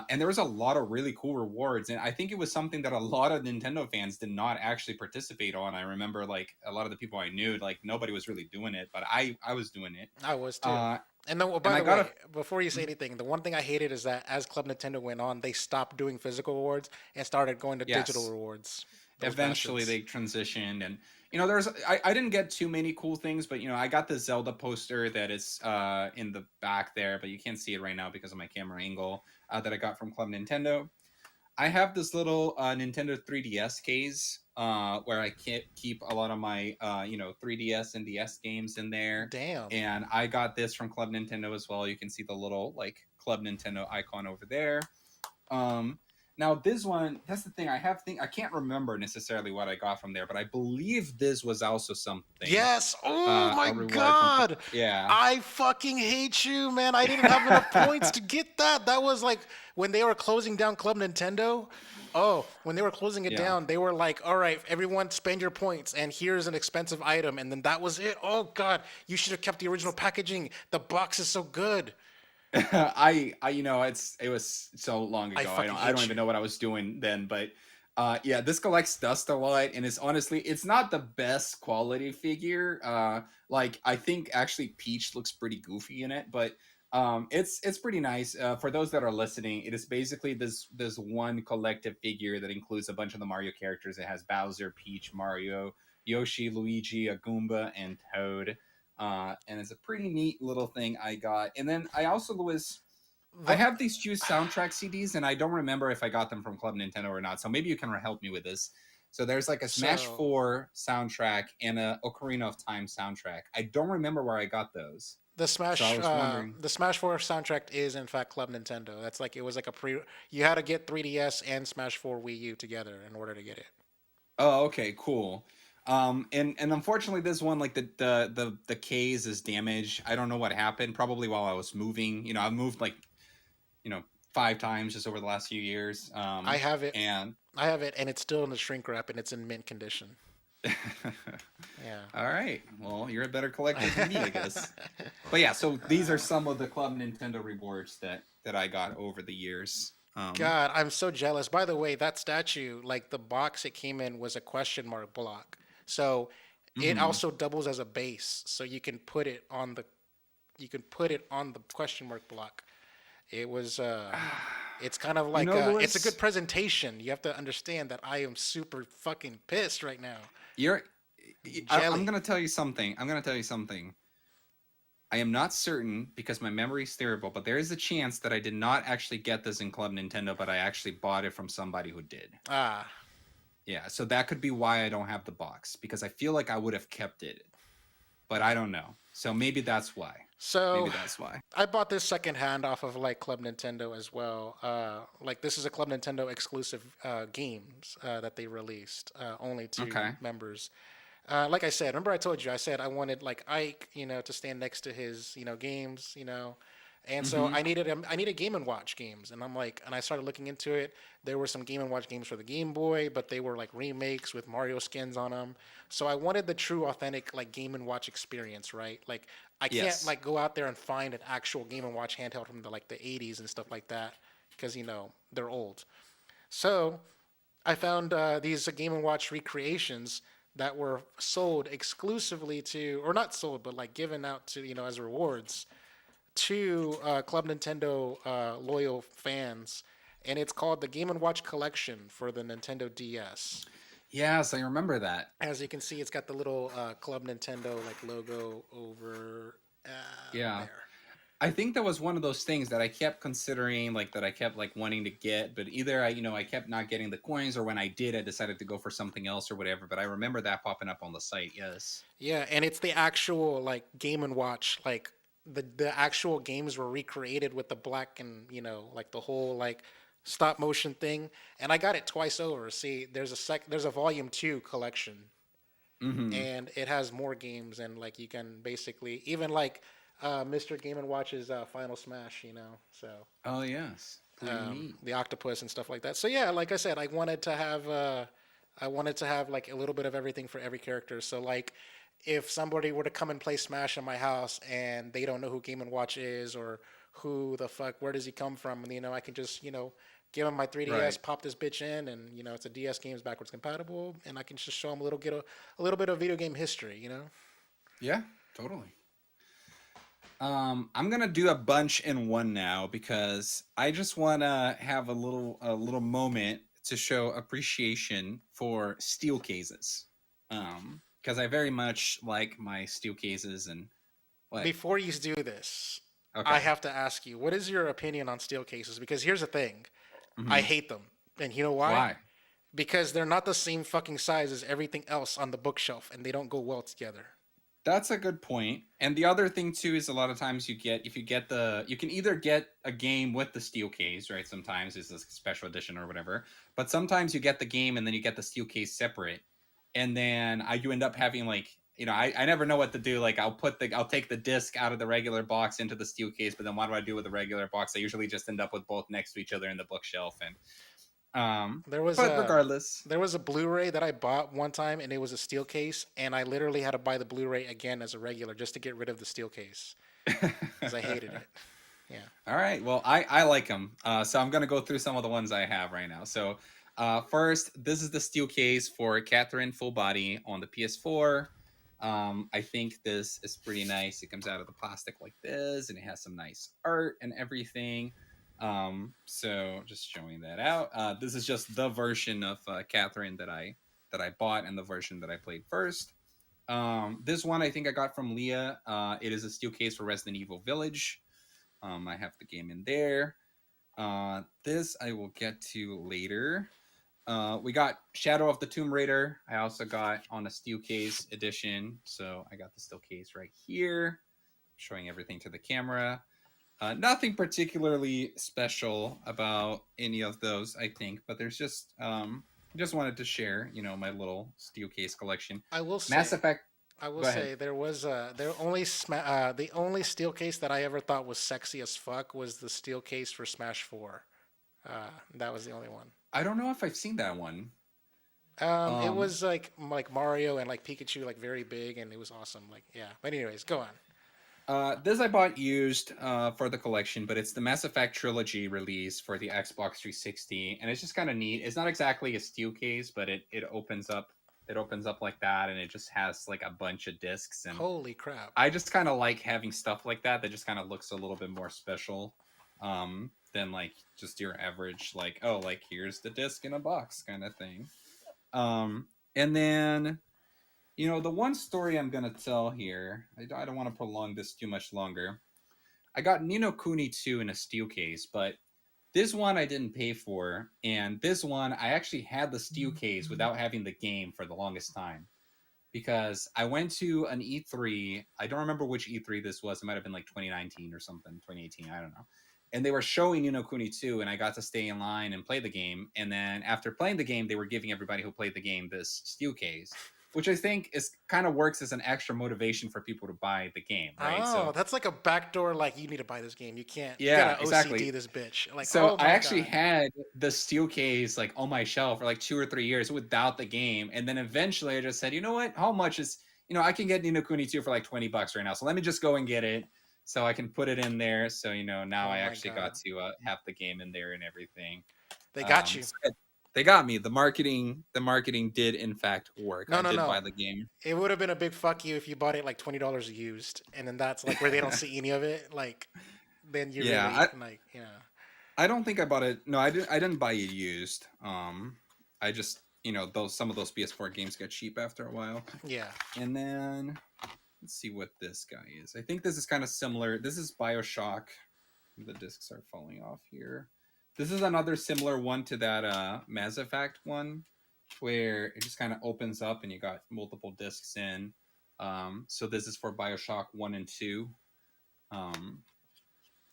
And there was a lot of really cool rewards, and I think it was something that a lot of Nintendo fans did not actually participate on. I remember like a lot of the people I knew, like nobody was really doing it, but I was doing it. I was too. Uh, And then, well, and by I the got way, before you say anything, the one thing I hated is that as Club Nintendo went on, they stopped doing physical rewards and started going to digital yes, rewards. Those eventually bastards. they transitioned, and there's I didn't get too many cool things, but I got the Zelda poster that is in the back there, but you can't see it right now because of my camera angle, that I got from Club Nintendo. I have this little Nintendo 3DS case where I keep a lot of my 3DS and DS games in there, Damn. and I got this from Club Nintendo as well. You can see the little like Club Nintendo icon over there. Um, Now this one, that's the thing. I can't remember necessarily what I got from there, but I believe this was also something Yes. Oh my a reward from God. yeah. I fucking hate you, man. I didn't have enough points to get that. That was like when they were closing down Club Nintendo. Oh, when they were closing it Yeah. down, they were like, all right, everyone spend your points, and here's an expensive item. And then that was it. Oh, God. You should have kept the original packaging. The box is so good. It was so long I ago. I fucking don't I don't hate even you. know what I was doing then, but yeah, this collects dust a lot, and it's not the best quality figure. Like I think actually Peach looks pretty goofy in it, but it's pretty nice. For those that are listening, it is basically this one collective figure that includes a bunch of the Mario characters. It has Bowser, Peach, Mario, Yoshi, Luigi, a Goomba, and Toad. And it's a pretty neat little thing I got. And then I The, have these two soundtrack CDs, and I don't remember if I got them from Club Nintendo or not. So maybe you can help me with this. So there's like a Smash So 4 soundtrack and a Ocarina of Time soundtrack. I don't remember where I got those. So I was wondering. The Smash 4 soundtrack is in fact Club Nintendo. That's like it was like a pre. You had to get 3DS and Smash 4 Wii U together in order to get it. Oh, okay, cool. And unfortunately, this one, like the case is damaged. I don't know what happened. Probably while I was moving. I've moved like you know 5 times just over the last few years. I have it. And I have it, and it's still in the shrink wrap, and it's in mint condition. Yeah. all right, well, you're a better collector than me, I guess. But yeah, so these are some of the Club Nintendo rewards that I got over the years. God, I'm so jealous. By the way, that statue, like the box it came in was a question mark block. So it Mhm. also doubles as a base. So you can put it on the question mark block. It was it's kind of like it's a good Lewis, presentation. You have to understand that I am super fucking pissed right now. you're. I'm Jelly. gonna tell you something. I am not certain because my memory is terrible, but there is a chance that I did not actually get this in Club Nintendo, but I actually bought it from somebody who did. Ah. Yeah, so that could be why I don't have the box because I feel like I would have kept it, but I don't know. So maybe that's why. Maybe So that's why. I bought this secondhand off of like Club Nintendo as well. Like this is a Club Nintendo exclusive games that they released only to Okay. members. Like I said, remember I told you I said I wanted like Ike, to stand next to his, games, and so Mm-hmm. I needed Game and Watch games, and I started looking into it. There were some Game and Watch games for the Game Boy, but they were like remakes with Mario skins on them. So I wanted the true, authentic like Game and Watch experience, right? Like I can't Yes. like go out there and find an actual Game and Watch handheld from the 80s and stuff like that because they're old. So I found these Game and Watch recreations that were sold exclusively to, or not sold, but like given out to, as rewards to Club Nintendo loyal fans, and it's called the Game and Watch Collection for the Nintendo DS. Yes, I remember that. As you can see, it's got the little Club Nintendo like logo over Yeah. there. I think that was one of those things that I kept considering, like that I kept like wanting to get, but either I kept not getting the coins, or when I did, I decided to go for something else or whatever. But I remember that popping up on the site. Yes. Yeah, and it's the actual like Game and Watch, like the actual games were recreated with the black and like the whole like stop motion thing, and I got it twice over. See, there's a volume 2 collection, Mm-hmm. and it has more games, and like you can basically even like Mr. Game and Watch's Final Smash, so Oh yes. Pretty neat. the octopus and stuff like that. So yeah, like I said, I wanted to have like a little bit of everything for every character. So like if somebody were to come and play Smash in my house and they don't know who Game and Watch is or who the fuck where does he come from, and I can just give them my 3DS, Right. pop this bitch in, and it's a DS games backwards compatible, and I can just show them a little bit of video game history. Yeah. Totally. I'm gonna do a bunch in one now because I just wanna have a little moment to show appreciation for steel cases. Because I very much like my steel cases and what. Before you do this, I Okay. have to ask you, what is your opinion on steel cases? Because here's the thing, I Hmm. hate them. And you know why? Why? Because they're not the same fucking size as everything else on the bookshelf and they don't go well together. That's a good point. And the other thing too is a lot of times if you get you can either get a game with the steel case, right? Sometimes it's a special edition or whatever. But sometimes you get the game and then you get the steel case separate. And then you end up having like, I never know what to do. Like I'll take the disc out of the regular box into the steel case, but then what do I do with the regular box? I usually just end up with both next to each other in the bookshelf. And There was but a regardless. there was a Blu-ray that I bought one time and it was a steel case and I literally had to buy the Blu-ray again as a regular just to get rid of the steel case because I hated it. Yeah. All right. Well, I like them. So I'm going to go through some of the ones I have right now. So first, this is the steel case for Catherine Full Body on the PS4. I think this is pretty nice. It comes out of the plastic like this, and it has some nice art and everything. So just showing that out. This is just the version of Catherine that I bought and the version that I played first. This one I think I got from Leah. It is a steel case for Resident Evil Village. I have the game in there. This I will get to later. We got Shadow of the Tomb Raider. I also got on a steel case edition, so I got the steel case right here, showing everything to the camera. Nothing particularly special about any of those, I think, but there's just wanted to share, my little steel case collection. I will Mass say, Effect. I will Go ahead. say the only steel case that I ever thought was sexy as fuck was the steel case for Smash Four. That was the only one. I don't know if I've seen that one. It Um, was like Mario and like Pikachu, like very big, and it was awesome. Like yeah. But anyways, go on. this I bought used for the collection, but it's the Mass Effect trilogy release for the Xbox 360, and it's just kind of neat. It's not exactly a steel case, but it opens up. It opens up like that, and it just has like a bunch of discs, and Holy crap! I just kind of like having stuff like that. That just kind of looks a little bit more special than like just your average like, oh, like here's the disc in a box kind of thing. And then the one story I'm gonna tell here, I don't want to prolong this too much longer. I got Nino Kuni 2 in a steel case, but this one I didn't pay for, and this one I actually had the steel case without having the game for the longest time because I went to an E3. I don't remember which E3 this was. It might have been like 2019 or something, 2018. I don't know. And they were showing Ni no Kuni 2, and I got to stay in line and play the game. And then after playing the game, they were giving everybody who played the game this steel case, which I think is kind of works as an extra motivation for people to buy the game, right? Oh, So that's like a backdoor. Like you need to buy this game. You can't. You yeah, gotta OCD exactly. this bitch. Like So oh I my actually god. had the steel case like on my shelf for like 2 or 3 years without the game, and then eventually I just said, you know what? How much is I can get Ni no Kuni 2 for like $20 right now, so let me just go and get it so I can put it in there. So now Oh I my actually got god. to have the game in there and everything. They got you. So they got me. The marketing did in fact work. No, I no, did no. buy the game. It would have been a big fuck you if you bought it like $20 used, and then that's like where they don't see any of it. Like then you Yeah, really like I don't think I bought it. No, I didn't buy it used. I just those some of those PS4 games get cheap after a while. yeah. And then let's see what this guy is. I think this is kind of similar. This is BioShock. The discs are falling off here. This is another similar one to that Mass Effect one, where it just kind of opens up and you got multiple discs in. So this is for BioShock 1 and 2. Um,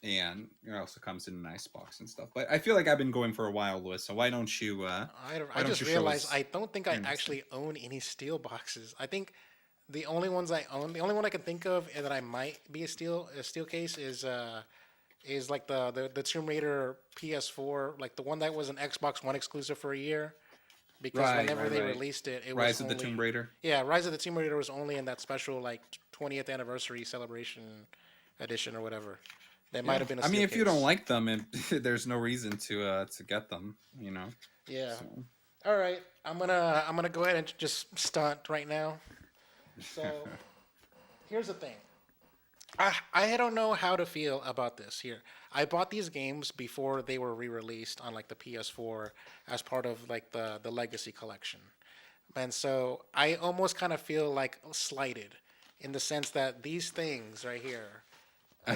and it also comes in an ice box and stuff. But I feel like I've been going for a while, Lewis. So I why don't just you show realized us I don't think I your next thing? actually own any steel boxes. I think the only ones I own, the only one I can think of and that I might be a steel case is like the Tomb Raider PS4, like the one that was an Xbox One exclusive for a year. Because Right, whenever right, they right. released it, it was Rise of the Tomb only Raider. yeah, Rise of the Tomb Raider was only in that special like 20th anniversary celebration edition or whatever. That might Yeah, have been a I mean, steel if you don't case. like them, there's no reason to get them. Yeah. So All right, I'm gonna go ahead and just stunt right now. So here's the thing. I don't know how to feel about this here. I bought these games before they were re-released on like the PS4 as part of like the Legacy collection. And so I almost kind of feel like slighted in the sense that these things right here,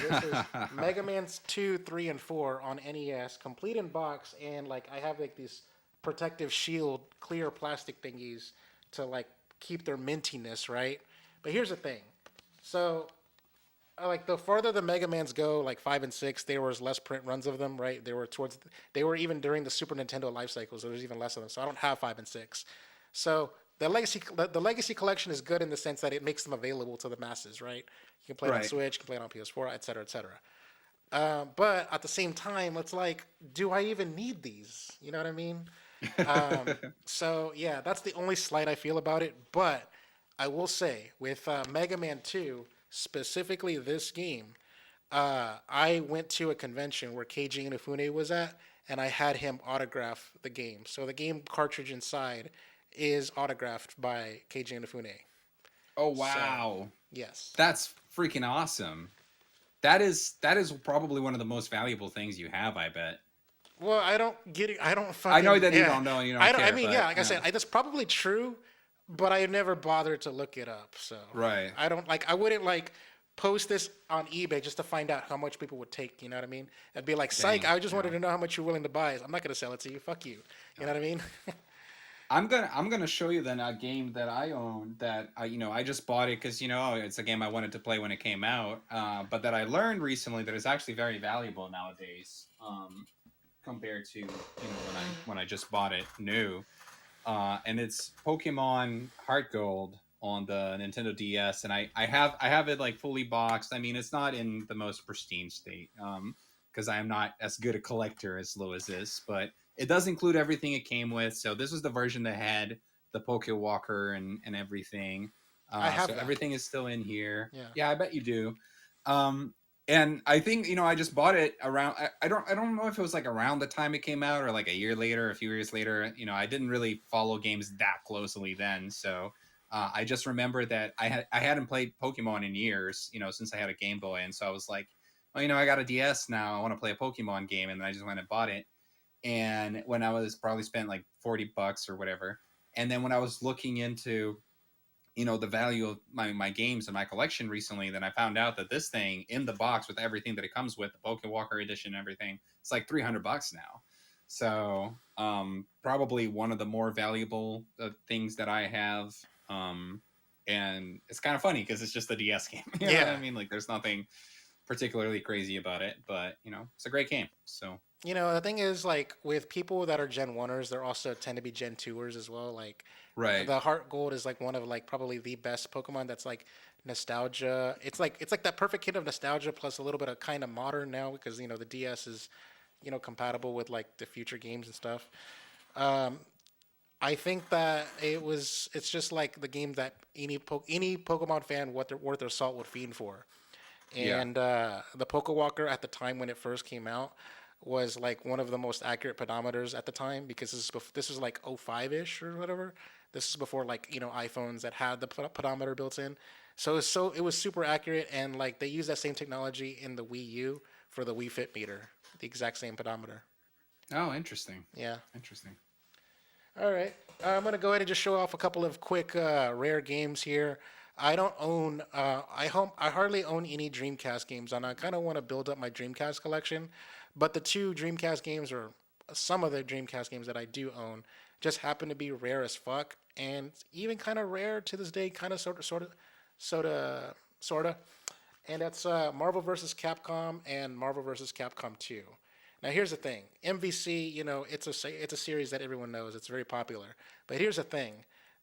this is Mega Man's 2, 3, and 4 on NES, complete in box, and like I have like these protective shield, clear plastic thingies to like keep their mintiness, right? But here's the thing. So like the farther the Mega Mans go, like 5 and 6, there was less print runs of them, right? They were even during the Super Nintendo life cycles. There was even less of them. So I don't have 5 and 6. So the Legacy collection is good in the sense that it makes them available to the masses, right? You can play it on right. Switch, you can play it on PS4, et cetera, et cetera. But at the same time, it's like, do I even need these? You know what I mean? So yeah, that's the only slight I feel about it. But I will say with Mega Man 2, specifically this game, I went to a convention where Keiji Inafune was at, and I had him autograph the game. So the game cartridge inside is autographed by Keiji Inafune. Oh So wow, yes. that's freaking awesome. That is probably one of the most valuable things you have. I bet. Well, I don't get it. I don't I know fucking that you yeah. don't know and you I don't don't. I care, mean, but yeah. Like I said, that's probably true, but I never bothered to look it up. So right. I don't like. I wouldn't like post this on eBay just to find out how much people would take. You know what I mean? I'd be like, psych, Dang. I just wanted Yeah. to know how much you're willing to buy. I'm not gonna sell it to you. Fuck you. You know what I mean? I'm gonna show you then a game that I own that I just bought it because it's a game I wanted to play when it came out, but that I learned recently that is actually very valuable nowadays, compared to when I just bought it new, and it's Pokemon Heart Gold on the Nintendo DS, and I have it like fully boxed. I mean, it's not in the most pristine state, because I am not as good a collector as Lewis is, but it does include everything it came with. So this was the version that had the Poke Walker and everything. I So have that. everything is still in here. Yeah. Yeah, I bet you do. Um, and I think I just bought it around. I don't know if it was like around the time it came out or like a year later, a few years later. I didn't really follow games that closely then, so I just remember that I hadn't played Pokemon in years, since I had a Game Boy, and so I was like, well, I got a DS now. I want to play a Pokemon game, and then I just went and bought it. And when I was probably spent like $40 or whatever, and then when I was looking into the value of my games and my collection recently, then I found out that this thing in the box with everything that it comes with, the Poke Walker edition and everything, it's like $300 now. So probably one of the more valuable things that I have. And it's kind of funny because it's just a DS game. You know what I Yeah. mean? Like there's nothing particularly crazy about it, but it's a great game. So The thing is, like, with people that are Gen 1ers, they also tend to be Gen 2ers as well. Like, right. the Heart Gold is like one of like probably the best Pokemon that's like nostalgia. It's like that perfect kit of nostalgia plus a little bit of kind of modern now because the DS is compatible with like the future games and stuff. Um, I think that it's just like the game that any Pokemon fan worth their salt would fiend for. Yeah. And the Pokewalker at the time when it first came out was like one of the most accurate pedometers at the time because this was like 05 ish or whatever. This is before like iPhones that had the pedometer built in. So it was super accurate and like they use that same technology in the Wii U for the Wii Fit meter, the exact same pedometer. Oh, interesting. Yeah. Interesting. All right. I'm gonna go ahead and just show off a couple of quick rare games here. I don't own. I hardly own any Dreamcast games, and I kind of want to build up my Dreamcast collection. But the two Dreamcast games, or some of the Dreamcast games that I do own, just happen to be rare as fuck, and even kind of rare to this day. Kind of sort of. And that's Marvel vs. Capcom and Marvel vs. Capcom 2. Now here's the thing, MVC, it's a series that everyone knows. It's very popular. But here's the thing,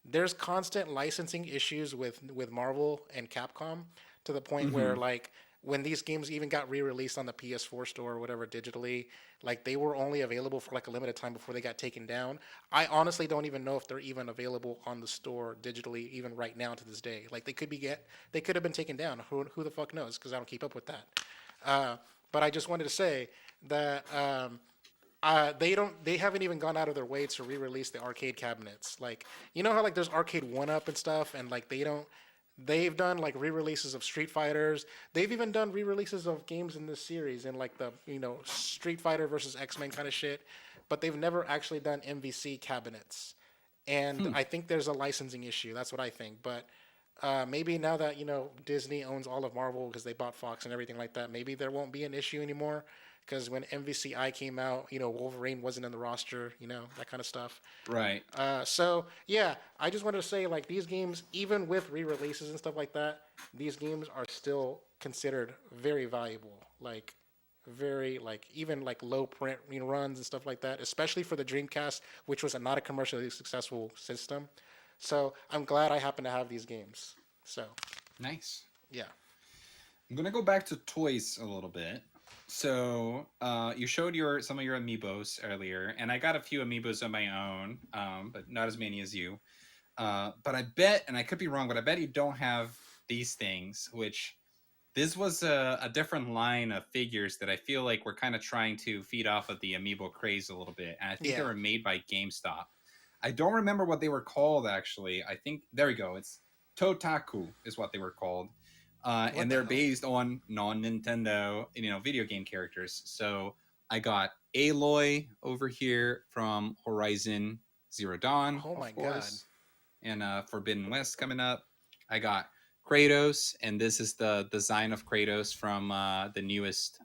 there's constant licensing issues with Marvel and Capcom to the point where Mm-hmm. like when these games even got re-released on the PS4 store or whatever digitally, like they were only available for like a limited time before they got taken down. I honestly don't even know if they're even available on the store digitally even right now to this day. Like they could have been taken down. Who the fuck knows? Because I don't keep up with that. Uh, but I just wanted to say that they haven't even gone out of their way to re-release the arcade cabinets. Like how like there's arcade one up and stuff, and like they've done like re-releases of Street Fighters. They've even done re-releases of games in this series in like the Street Fighter versus X-Men kind of shit. But they've never actually done MVC cabinets, and Hmm. I think there's a licensing issue. That's what I think. But maybe now that Disney owns all of Marvel because they bought Fox and everything like that, maybe there won't be an issue anymore. Because when MVCI came out, Wolverine wasn't in the roster, that kind of stuff. Right. So yeah, I just wanted to say like these games, even with re-releases and stuff like that, these games are still considered very valuable. Like very like even like low print runs and stuff like that, especially for the Dreamcast, which was not a commercially successful system. So I'm glad I happen to have these games. So Nice. yeah, I'm gonna go back to toys a little bit. So you showed some of your amiibos earlier, and I got a few amiibos of my own, but not as many as you. But I bet, and I could be wrong, but I bet you don't have these things. Which this was a different line of figures that I feel like we're kind of trying to feed off of the amiibo craze a little bit, and I think they yeah. were made by GameStop. I don't remember what they were called actually. I think there we go. It's Totaku is what they were called, What and the they're hell? based on non-Nintendo, video game characters. So I got Aloy over here from Horizon Zero Dawn, Oh my of god. course, and Forbidden West coming up. I got Kratos, and this is the design of Kratos from the newest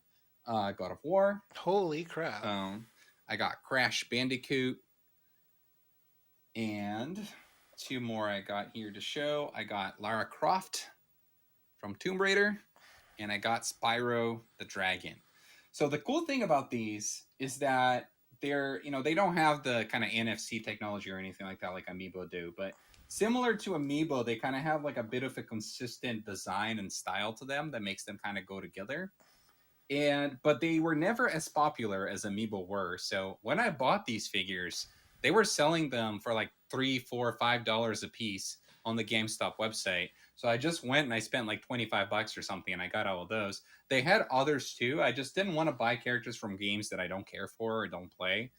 God of War. Holy crap. I got Crash Bandicoot, and two more I got here to show. I got Lara Croft from Tomb Raider, and I got Spyro the Dragon. So the cool thing about these is that they don't have the kind of NFC technology or anything like that like Amiibo do, but similar to Amiibo, they kind of have like a bit of a consistent design and style to them that makes them kind of go together. But they were never as popular as Amiibo were. So when I bought these figures, they were selling them for like $3, $4, $5 a piece on the GameStop website. So I just went and I spent like 25 bucks or something, and I got all of those. They had others too. I just didn't want to buy characters from games that I don't care for or don't play.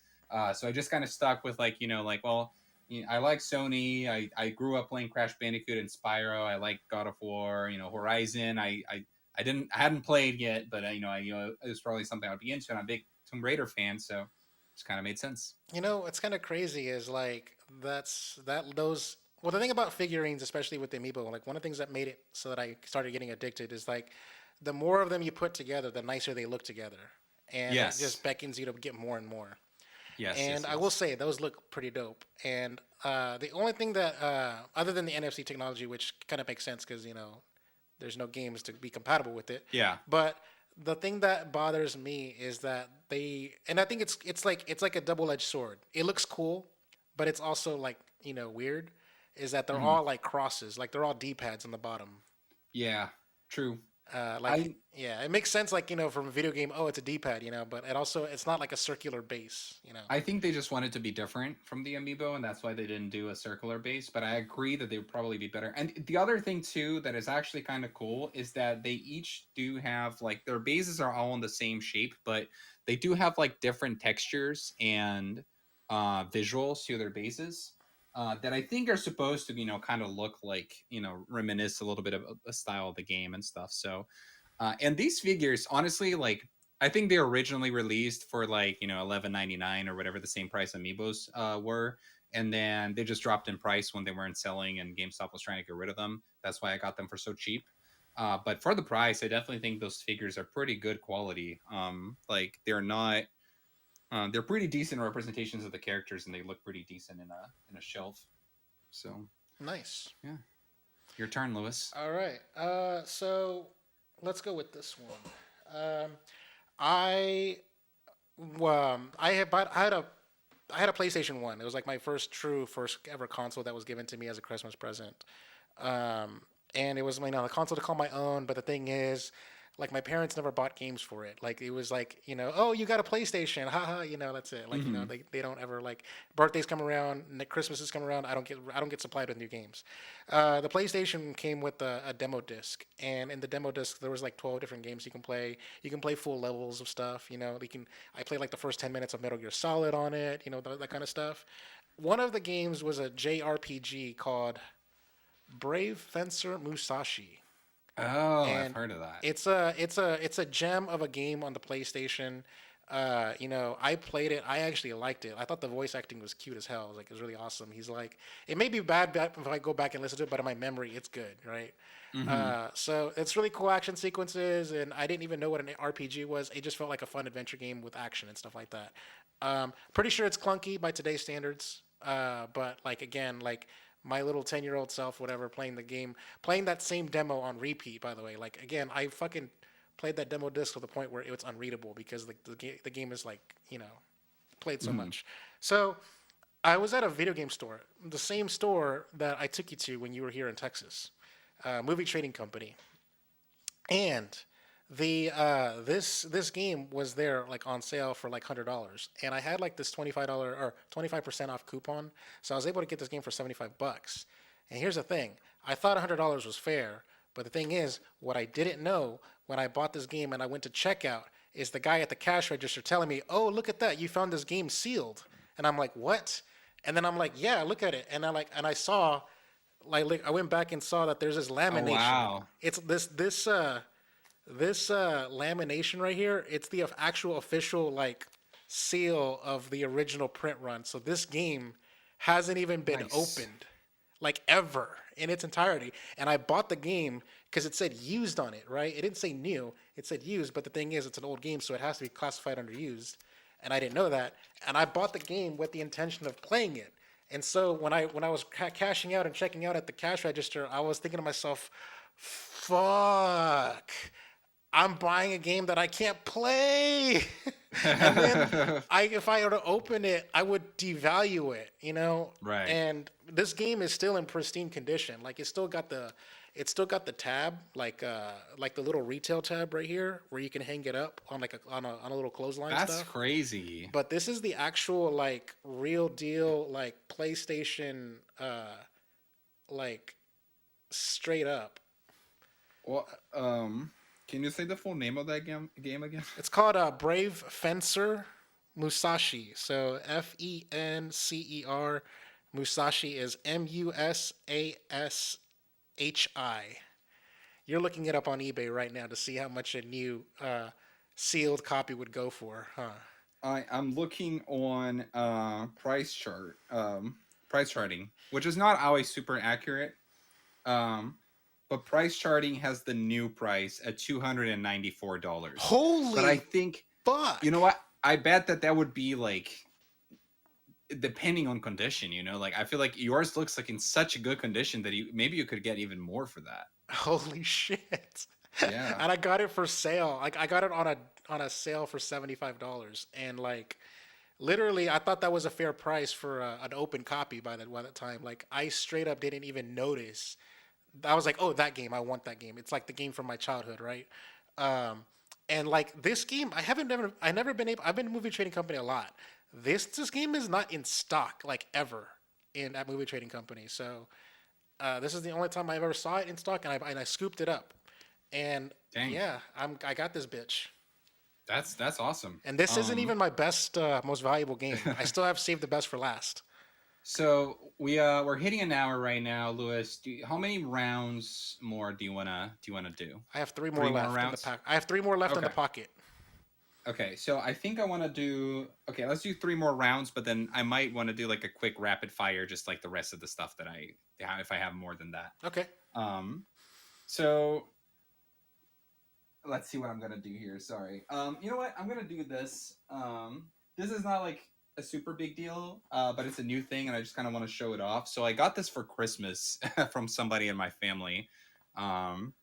So I just kind of stuck with I like Sony. I grew up playing Crash Bandicoot and Spyro. I like God of War. Horizon. I hadn't played yet, but it was probably something I'd be into. And I'm a big Tomb Raider fan, so it just kind of made sense. What's kind of crazy is like that's that those. Well, the thing about figurines, especially with the amiibo, like one of the things that made it so that I started getting addicted is like the more of them you put together, the nicer they look together, and it Yes, just beckons you to get more and more. yes, And yes, I will yes. say those look pretty dope. And the only thing that, other than the NFC technology, which kind of makes sense because there's no games to be compatible with it, Yeah. but the thing that bothers me is that and I think it's like a double edged sword. It looks cool, but it's also like weird. Is that they're Mhm. all like crosses, like they're all D pads on the bottom. Yeah. True. Like I yeah, it makes sense like from a video game. Oh, it's a D pad, but it's not like a circular base. I think they just wanted to be different from the Amiibo, and that's why they didn't do a circular base. But I agree that they would probably be better. And the other thing too that is actually kind of cool is that they each do have like their bases are all in the same shape, but they do have like different textures and visuals to their bases. That I think are supposed to, kind of look like, reminisce a little bit of the style of the game and stuff. So, and these figures, honestly, like I think they originally released for like 11.99 or whatever the same price Amiibos were, and then they just dropped in price when they weren't selling, and GameStop was trying to get rid of them. That's why I got them for so cheap. But for the price, I definitely think those figures are pretty good quality. Like they're not, they're pretty decent representations of the characters, and they look pretty decent in a shelf. So Nice. yeah, your turn, Lewis. All right. So let's go with this one. I I had a PlayStation One. It was like my first ever console that was given to me as a Christmas present. And it was the console to call my own. But the thing is, like my parents never bought games for it. Like it was like oh, you got a PlayStation, haha. That's it. Like Mm-hmm. they don't ever like birthdays come around, Christmases come around. I don't get supplied with new games. The PlayStation came with a demo disc, and in the demo disc there was like 12 different games you can play. You can play full levels of stuff. I played like the first 10 minutes of Metal Gear Solid on it. That kind of stuff. One of the games was a JRPG called Brave Fencer Musashi, Oh, I've and heard of that. it's a gem of a game on the PlayStation. I played it. I actually liked it. I thought the voice acting was cute as hell. It was really awesome. He's like, it may be bad if I go back and listen to it, but in my memory, it's good, right? Mm-hmm. So it's really cool action sequences, and I didn't even know what an RPG was. It just felt like a fun adventure game with action and stuff like that. Pretty sure it's clunky by today's standards, but like again, like my little 10-year-old self, whatever, playing the game, playing that same demo on repeat. By the way, like again, I fucking played that demo disc to the point where it was unreadable because the game is like played so Mm-hmm. much. So I was at a video game store, the same store that I took you to when you were here in Texas, movie trading company, and the this game was there like on sale for like $100, and I had like this $25 or 25% off coupon, so I was able to get this game for $75. And here's the thing: I thought $100 was fair, but the thing is, what I didn't know when I bought this game and I went to checkout is the guy at the cash register telling me, "Oh, look at that! You found this game sealed," and I'm like, "What?" And then I'm like, "Yeah, look at it," and I saw like I went back and saw that there's this Oh lamination. wow. It's this lamination right here. It's the actual official like seal of the original print run. So this game hasn't even been Nice. opened. like ever in its entirety. And I bought the game because it said used on it, right? It didn't say new, it said used. But the thing is, it's an old game, so it has to be classified under used. And I didn't know that. And I bought the game with the intention of playing it. And so when I was cashing out and checking out at the cash register, I was thinking to myself, "Fuck, I'm buying a game that I can't play." And then if I were to open it, I would devalue it, you know. Right. And this game is still in pristine condition. Like it's still got the tab, like the little retail tab right here, where you can hang it up on like on a little clothesline That's stuff. crazy. But this is the actual like real deal like PlayStation, like straight up. Well, can you say the full name of that game again? It's called Brave Fencer Musashi. So Fencer. Musashi is Musashi. You're looking it up on eBay right now to see how much a new sealed copy would go for, huh? I'm looking on price charting, which is not always super accurate. Um, but price charting has the new price at $294. But I Holy think, you know fuck! what? I bet that would be like depending on condition. Like I feel like yours looks like in such a good condition that maybe you could get even more for that. Holy shit! Yeah. And I got it for sale. Like I got it on a sale for $75, and like literally, I thought that was a fair price for an open copy by that time. Like I straight up didn't even notice. I was like, oh, that game, I want that game. It's like the game from my childhood, right? Um, and like this game, I never been able. I've been to movie trading company a lot. This game is not in stock like ever in at movie trading company. So this is the only time I ever saw it in stock, and I scooped it up. And Dang. yeah, I got this bitch. That's awesome. And this isn't even my best, most valuable game. I still have saved the best for last. So we're hitting an hour right now, Lewis. How many rounds more do you wanna do? I have three more Three more left in the rounds. pack. I have three more left in the Okay. pocket. Okay. So I think I want to do. Okay, let's do three more rounds, but then I might want to do like a quick rapid fire, just like the rest of the stuff that I have, if I have more than that. Okay. Um. So let's see what I'm gonna do here. Sorry. You know what? I'm gonna do this. This is not like a super big deal, but it's a new thing, and I just kind of want to show it off. So I got this for Christmas from somebody in my family. Um,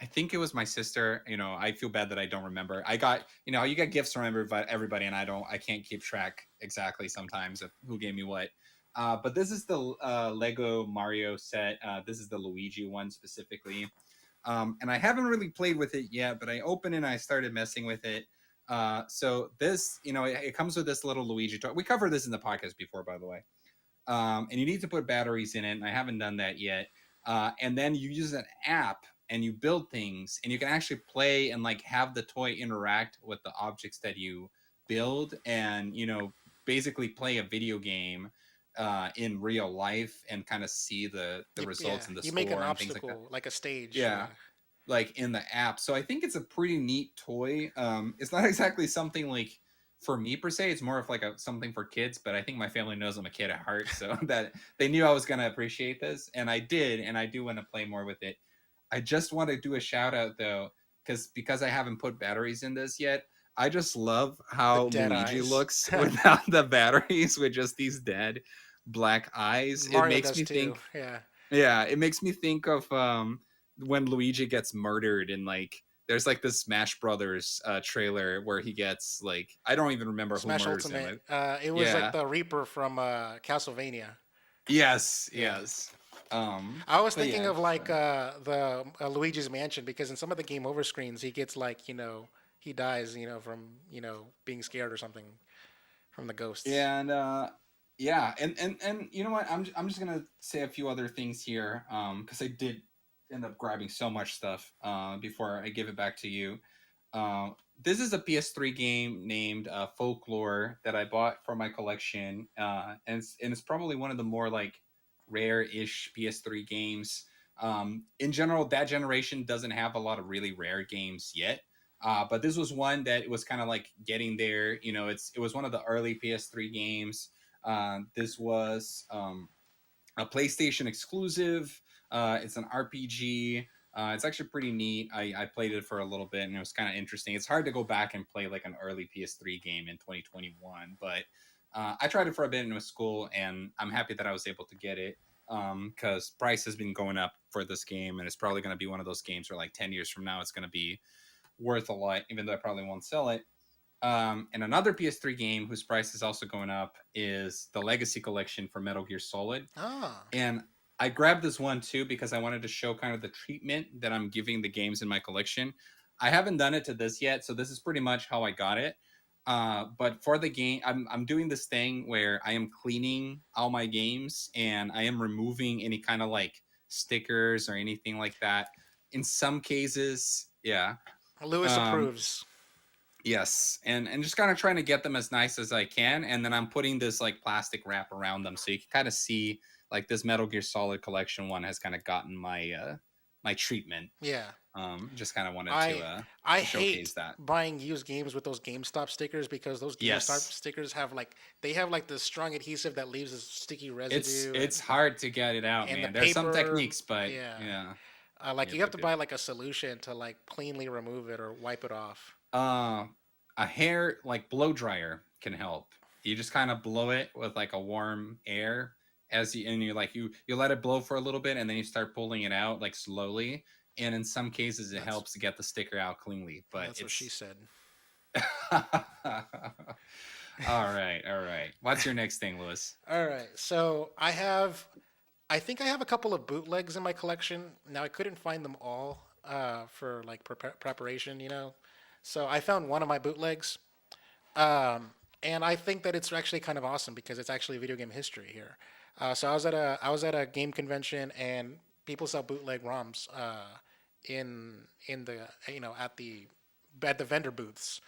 I think it was my sister. I feel bad that I don't remember. I got, you get gifts from everybody, and I can't keep track exactly sometimes of who gave me what. But this is the Lego Mario set. This is the Luigi one specifically. And I haven't really played with it yet, but I opened it and I started messing with it. So this, it comes with this little Luigi toy. We covered this in the podcast before, by the way. And you need to put batteries in it, and I haven't done that yet. And then you use an app and you build things, and you can actually play and like have the toy interact with the objects that you build, and basically play a video game in real life and kind of see the Yeah, results and the you make an score and things like that. obstacle like a stage. Yeah, like in the app. So I think it's a pretty neat toy. It's not exactly something like for me per se. It's more of like something for kids. But I think my family knows I'm a kid at heart, so that they knew I was gonna appreciate this, and I did, and I do want to play more with it. I just want to do a shout out though, because I haven't put batteries in this yet. I just love The how dead Luigi eyes. looks without the batteries, with just these dead black eyes. It Mario makes does me too. think Yeah. yeah, it makes me think of when Luigi gets murdered, and like there's like this Smash Brothers trailer where he gets like I don't even remember who Smash murders him. Ultimate. It was like Yeah. the Reaper from Castlevania. Yes, Yeah. yes. I was But thinking yeah, of just like the Luigi's Mansion because in some of the game over screens he gets like he dies from being scared or something from the ghosts. yeah, and yeah, and you know what? I'm just gonna say a few other things here, because I did end up grabbing so much stuff before I give it back to you. Uh, this is a PS3 game named Folklore that I bought for my collection, and it's probably one of the more like rare-ish PS3 games. In general, that generation doesn't have a lot of really rare games yet. But this was one that it was kind of like getting there. It was one of the early PS3 games. This was a PlayStation exclusive. It's an RPG. It's actually pretty neat. I played it for a little bit and it was kind of interesting. It's hard to go back and play like an early PS3 game in 2021, but I tried it for a bit and it was cool, and I'm happy that I was able to get it because price has been going up for this game, and it's probably going to be one of those games where like 10 years from now it's going to be worth a lot, even though I probably won't sell it. And another PS3 game whose price is also going up is the Legacy Collection for Metal Gear Solid. Ah, And I grabbed this one too because I wanted to show kind of the treatment that I'm giving the games in my collection. I haven't done it to this yet, so this is pretty much how I got it. But for the game, I'm doing this thing where I am cleaning all my games and I am removing any kind of like stickers or anything like that. In some cases, yeah. Lewis Um, approves. Yes, and just kind of trying to get them as nice as I can, and then I'm putting this like plastic wrap around them so you can kind of see like this Metal Gear Solid Collection one has kind of gotten my treatment. Yeah. Just kind of wanted I I to showcase hate that. buying used games with those GameStop stickers because those GameStop Yes, stickers have like they have like the strong adhesive that leaves a sticky residue, it's hard to get it out, and the man. There's some paper. techniques, but Yeah. yeah, Like you you have have to to do. buy like a solution to like cleanly remove it or wipe it off. Uh, a hair like blow dryer can help. You just kind of blow it with like a warm air as you, and you like you let it blow for a little bit and then you start pulling it out like slowly. And in some cases it That's helps to get the sticker out cleanly, but that's what she it's said. all right. What's your next thing, Lewis? All right. So I think I have a couple of bootlegs in my collection. Now I couldn't find them all for like preparation, you know. So I found one of my bootlegs, um, and I think that it's actually kind of awesome because it's actually video game history here. So I was at a game convention and people sell bootleg ROMs in the at the vendor booths,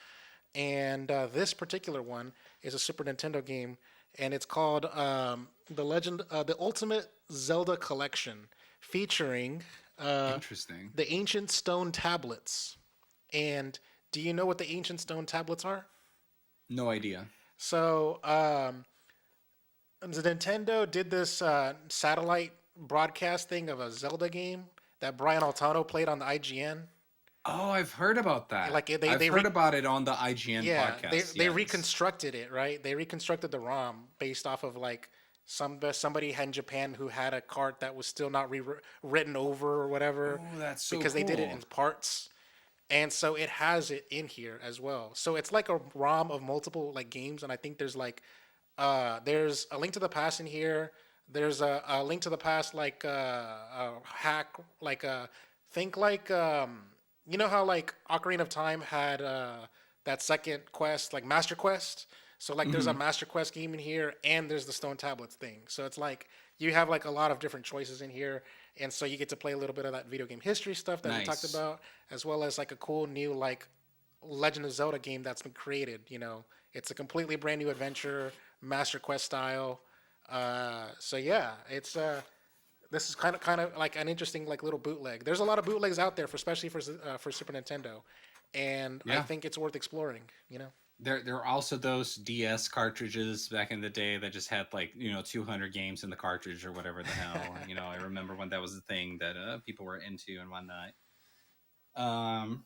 and this particular one is a Super Nintendo game, and it's called the Ultimate Zelda Collection, featuring uh, Interesting. the ancient stone tablets. And do you know what the ancient stone tablets are? No idea. So the Nintendo did this satellite broadcast thing of a Zelda game that Brian Altano played on the IGN. Oh, I've heard about that. Like they I've they heard re- about it on the IGN Yeah, podcast. they Yes. reconstructed it, right? They reconstructed the ROM based off of like somebody in Japan who had a cart that was still not written over or whatever Oh, that's so because they did it in cool. parts. And so it has it in here as well. So it's like a ROM of multiple like games, and I think there's a Link to the Past in here. There's a Link to the Past like a hack like a think like you know how like Ocarina of Time had that second quest like Master Quest. So like there's a Hmm. Master Quest game in here, and there's the Stone Tablets thing. So it's like you have like a lot of different choices in here, and so you get to play a little bit of that video game history stuff that we talked Nice. about, as well as like a cool new like Legend of Zelda game that's been created. You know, it's a completely brand new adventure, Master Quest style. So yeah, it's this is kind of like an interesting like little bootleg. There's a lot of bootlegs out there, for especially for Super Nintendo, and I Yeah. think it's worth exploring. You know. There are also those DS cartridges back in the day that just had like 200 games in the cartridge or whatever the hell. I remember when that was the thing that people were into and whatnot. Um,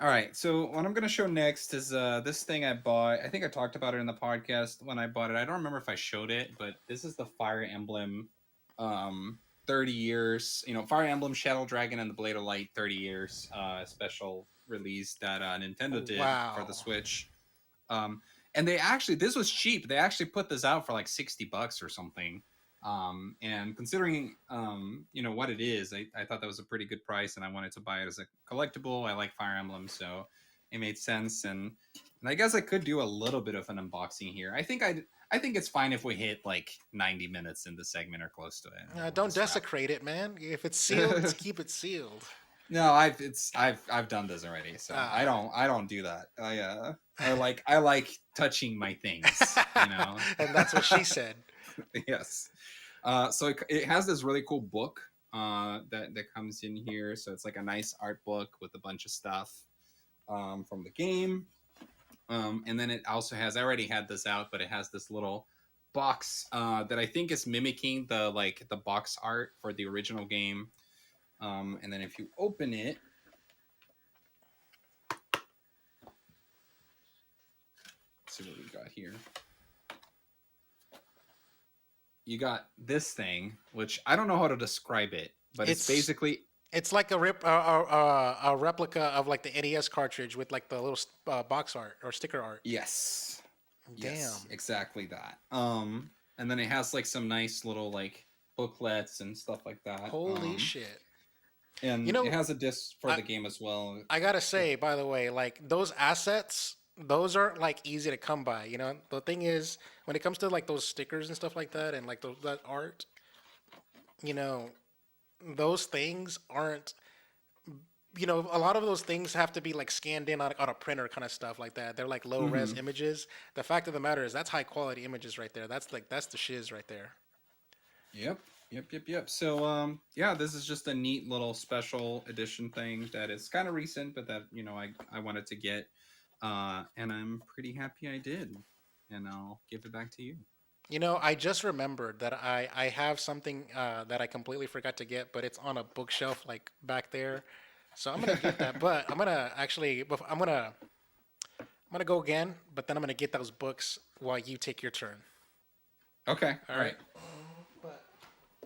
all right, so what I'm gonna show next is this thing I bought. I think I talked about it in the podcast when I bought it. I don't remember if I showed it, but this is the Fire Emblem, um, 30 years. Fire Emblem Shadow Dragon and the Blade of Light 30 years special release that Nintendo did for the Wow. Switch. Um, and they actually, this was cheap. They actually put this out for like $60 or something. And considering, what it is, I thought that was a pretty good price, and I wanted to buy it as a collectible. I like Fire Emblem, so it made sense. And I guess I could do a little bit of an unboxing here. I think it's fine if we hit like 90 minutes in the segment or close to it, and then we'll Don't just wrap. desecrate it, man. If it's sealed, keep it sealed. No, I've done this already, so Ah. I don't do that. I like touching my things, you know. And that's what she said. Yes. So it has this really cool book that comes in here. So it's like a nice art book with a bunch of stuff from the game. And then it also has, I already had this out, but it has this little box that I think is mimicking the box art for the original game. And then if you open it, let's see what we got here. You got this thing, which I don't know how to describe it, but it's It's basically it's like a replica of like the NES cartridge with like the little box art or sticker art. yes, yes, Damn. exactly that. And then it has like some nice little like booklets and stuff like that. Holy shit. You And it know, has a disc for I the game as well. I gotta say, by the way, like those assets, those aren't like easy to come by. You know, the thing is, when it comes to like those stickers and stuff like that, and like that art, you know, those things aren't. You know, a lot of those things have to be like scanned in on a printer, kind of stuff like that. They're like low res Mm-hmm. images. The fact of the matter is, that's high quality images right there. That's the shiz right there. Yep. Yep. So yeah, this is just a neat little special edition thing that is kind of recent, but that, I wanted to get. And I'm pretty happy I did. And I'll give it back to you. You know, I just remembered that I have something that I completely forgot to get, but it's on a bookshelf like back there. So I'm gonna get that, but I'm gonna actually I'm gonna go again, but then I'm gonna get those books while you take your turn. Okay. All All right. right. But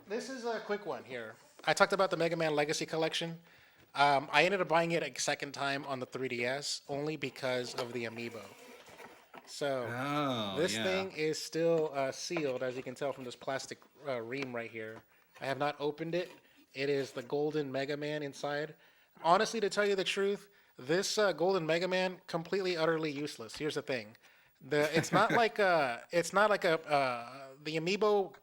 this is a quick one here. I talked about the Mega Man Legacy Collection. I ended up buying it a second time on the 3DS only because of the amiibo. So Oh, this yeah. thing is still sealed, as you can tell from this plastic ream right here. I have not opened it. It is the Golden Mega Man inside. Honestly, to tell you the truth, this Golden Mega Man completely utterly useless. Here's the thing: it's not like a the amiibo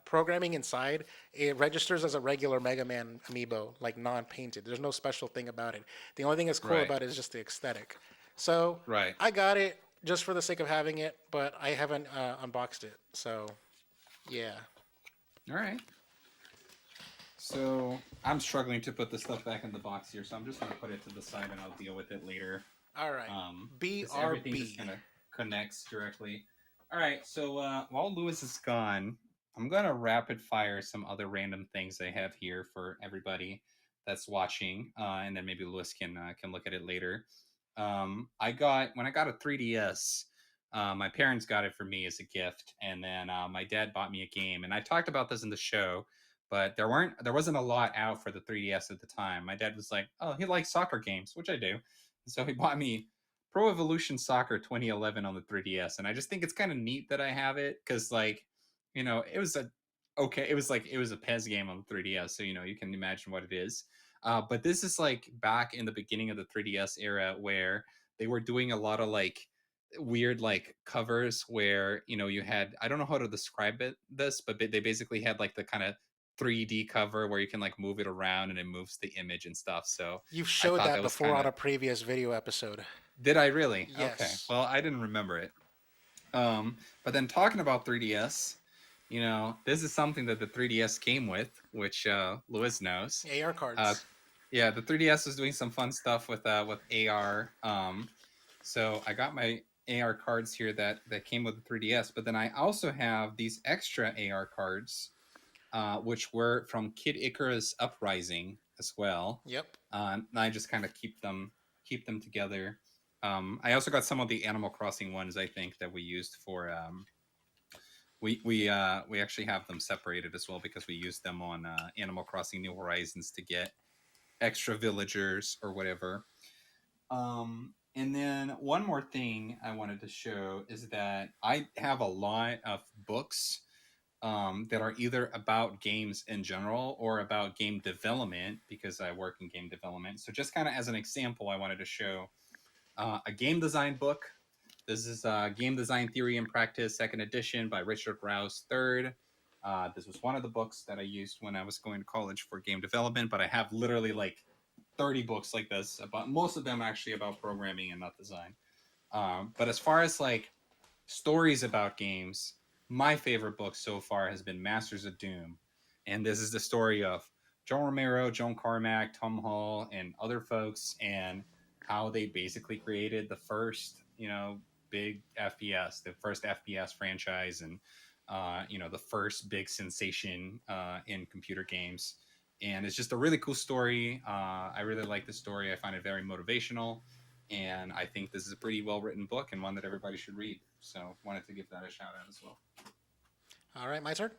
programming inside. It registers as a regular Mega Man amiibo, like non-painted. There's no special thing about it. The only thing that's cool Right. about it is just the aesthetic. So Right. I got it just for the sake of having it, but I haven't unboxed it. So yeah. All right. So I'm struggling to put the stuff back in the box here, so I'm just gonna put it to the side and I'll deal with it later. All right. Because everything just BRB. kind of connects directly. All right, so while Lewis is gone, I'm gonna rapid fire some other random things I have here for everybody that's watching, and then maybe Lewis can look at it later. When I got a 3DS. My parents got it for me as a gift, and then my dad bought me a game. And I talked about this in the show, but there wasn't a lot out for the 3DS at the time. My dad was like, "Oh, he likes soccer games," which I do, and so he bought me Pro Evolution Soccer 2011 on the 3DS. And I just think it's kind of neat that I have it because, like, it was it was a PES game on the 3DS, so you can imagine what it is. But this is like back in the beginning of the 3DS era where they were doing a lot of like weird like covers where you had, I don't know how to describe this, but they basically had like the kind of 3D cover where you can like move it around and it moves the image and stuff. So You've I showed thought that that was before kind on of, a previous video episode. did I really? Okay, Yes. well, I didn't remember it. But then talking about 3DS, this is something that the 3DS came with, which Lewis knows. AR uh, cards. yeah, the 3DS is doing some fun stuff with AR. So I got my AR cards here that came with the 3DS, but then I also have these extra AR cards, which were from Kid Icarus Uprising as well. Yep. And I just kind of keep them together. I also got some of the Animal Crossing ones, I think, that we used for. We actually have them separated as well because we used them on Animal Crossing New Horizons to get extra villagers or whatever. And then one more thing I wanted to show is that I have a lot of books that are either about games in general or about game development because I work in game development. So just kind of as an example, I wanted to show a game design book. This is Game Design Theory and Practice, second edition by Richard Rouse III. This was one of the books that I used when I was going to college for game development, but I have literally like 30 books like this, about most of them actually about programming and not design. But as far as like stories about games, my favorite book so far has been Masters of Doom. And this is the story of Joe Romero, Joan Carmack, Tom Hall, and other folks, and how they basically created the first, big FPS, the first FPS franchise, and the first big sensation in computer games. And it's just a really cool story. I really like the story. I find it very motivational, and I think this is a pretty well written book and one that everybody should read. So wanted to give that a shout out as well. All right, my turn.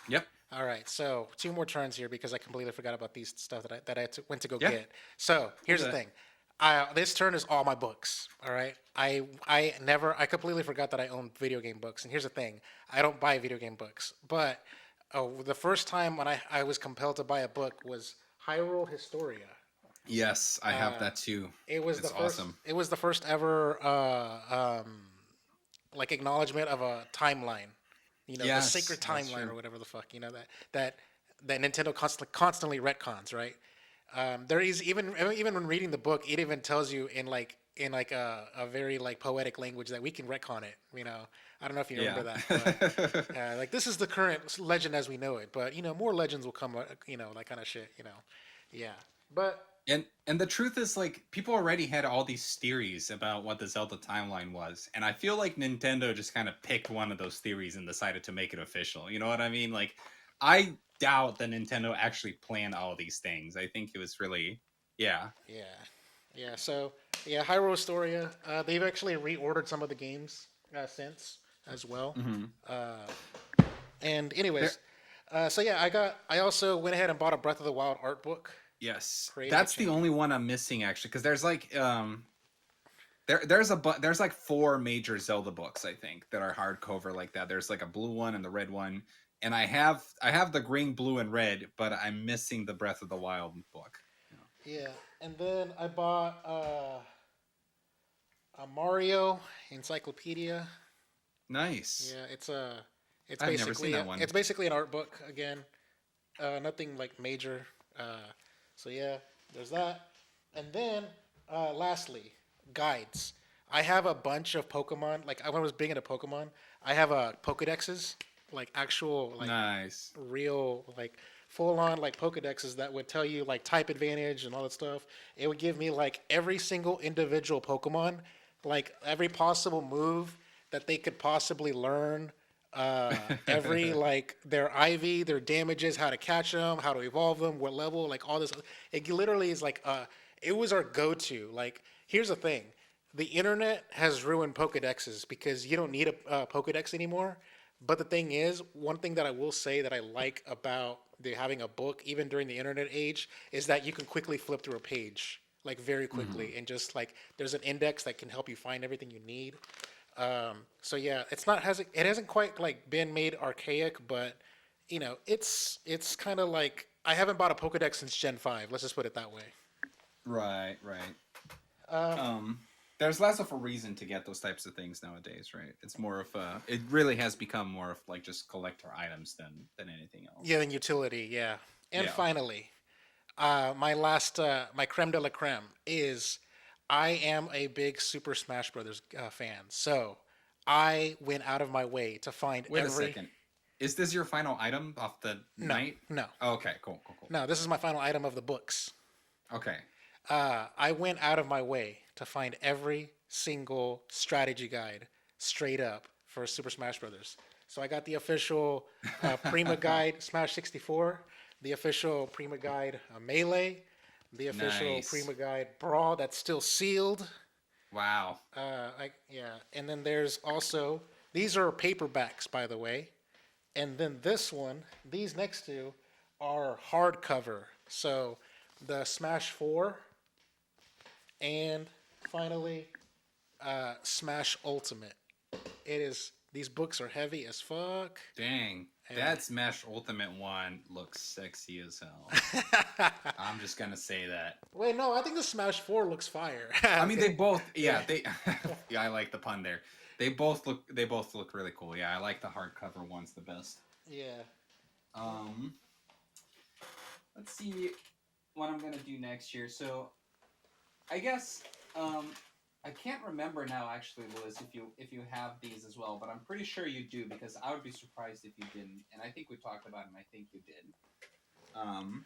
Yep. All right, so two more turns here because I completely forgot about these stuff went to go Yeah. get. So We'll here's do the that. thing. This turn is all my books. All right, I completely forgot that I own video game books. And here's the thing, I don't buy video game books, but the first time when I was compelled to buy a book was Hyrule Historia. Yes, I have that too. It was the It's first. awesome. It was the first ever like acknowledgement of a timeline. The Yes, sacred that's timeline true. or whatever the fuck. That that Nintendo constantly retcons, right? There is even when reading the book, it even tells you in a very like poetic language that we can retcon it. I don't know if you Yeah. remember that, but like this is the current legend as we know it. But more legends will come. That kind of shit. Yeah. But And the truth is, like, people already had all these theories about what the Zelda timeline was, and I feel like Nintendo just kind of picked one of those theories and decided to make it official. You know what I mean? Like, I doubt that Nintendo actually planned all these things. I think it was really, yeah, yeah, yeah. So yeah, Hyrule Historia. They've actually reordered some of the games since as well. hmm Uh, and there. anyways, so yeah, I also went ahead and bought a Breath of the Wild art book Yes, created by that's the Ken. only one I'm missing actually, because there's like there's like four major Zelda books I think that are hardcover like that. There's like a blue one and the red one, and I have the green, blue, and red, but I'm missing the Breath of the Wild book. Yeah. Yeah, and then I bought a Mario encyclopedia. Nice. Yeah, I've never seen that one. it's basically an art book again. Nothing like major. So yeah, there's that. And then lastly, guides. I have a bunch of Pokemon. Like when I was big into Pokemon, I have Pokedexes, like actual like Nice. real like full on like Pokedexes that would tell you like type advantage and all that stuff. It would give me like every single individual Pokemon, like every possible move that they could possibly learn. Every like their IV, their damages, how to catch them, how to evolve them, what level, like all this. It literally is like it was our go-to. Like here's the thing, the internet has ruined Pokedexes because you don't need a Pokedex anymore. But the thing is, one thing that I will say that I like about having a book, even during the internet age, is that you can quickly flip through a page, like very hmm quickly, and just like there's an index that can help you find everything you need. So yeah, it's not hasn't it hasn't quite like been made archaic, but it's kind of like I haven't bought a Pokedex since Gen 5. Let's just put it that way. Right, right. Um, Um, there's less of a reason to get those types of things nowadays, right? It's more of a. It really has become more of like just collector items than anything yeah, else. then utility, yeah. And Yeah. finally, my creme de la creme is I am a big Super Smash Brothers fan. So I went out of my way to find Wait a every. second. Is this your final item off the No, night? no, Oh, okay, cool, cool, cool. no. This is my final item of the books. Okay. I went out of my way to find every single strategy guide straight up for Super Smash Brothers. So I got the official Prima Guide Smash 64, the official Prima Guide Melee, the official Nice. Prima Guide Brawl that's still sealed. Wow. Yeah, and then there's also these are paperbacks, by the way, and then this one, these next two, are hardcover. So the Smash 4 and finally, Smash Ultimate. It is these books are heavy as fuck. Dang. And That Smash Ultimate one looks sexy as hell. I'm just gonna say that. wait, no, I think the Smash Four looks fire. I mean, they both. Yeah, Yeah, they. Yeah, I like the pun there. They both look really cool. Yeah, I like the hardcover ones the best. yeah. Um, let's see what I'm gonna do next year. So I guess I can't remember now actually, Liz, if you have these as well, but I'm pretty sure you do because I would be surprised if you didn't. And I think we talked about it, and I think you did. Um,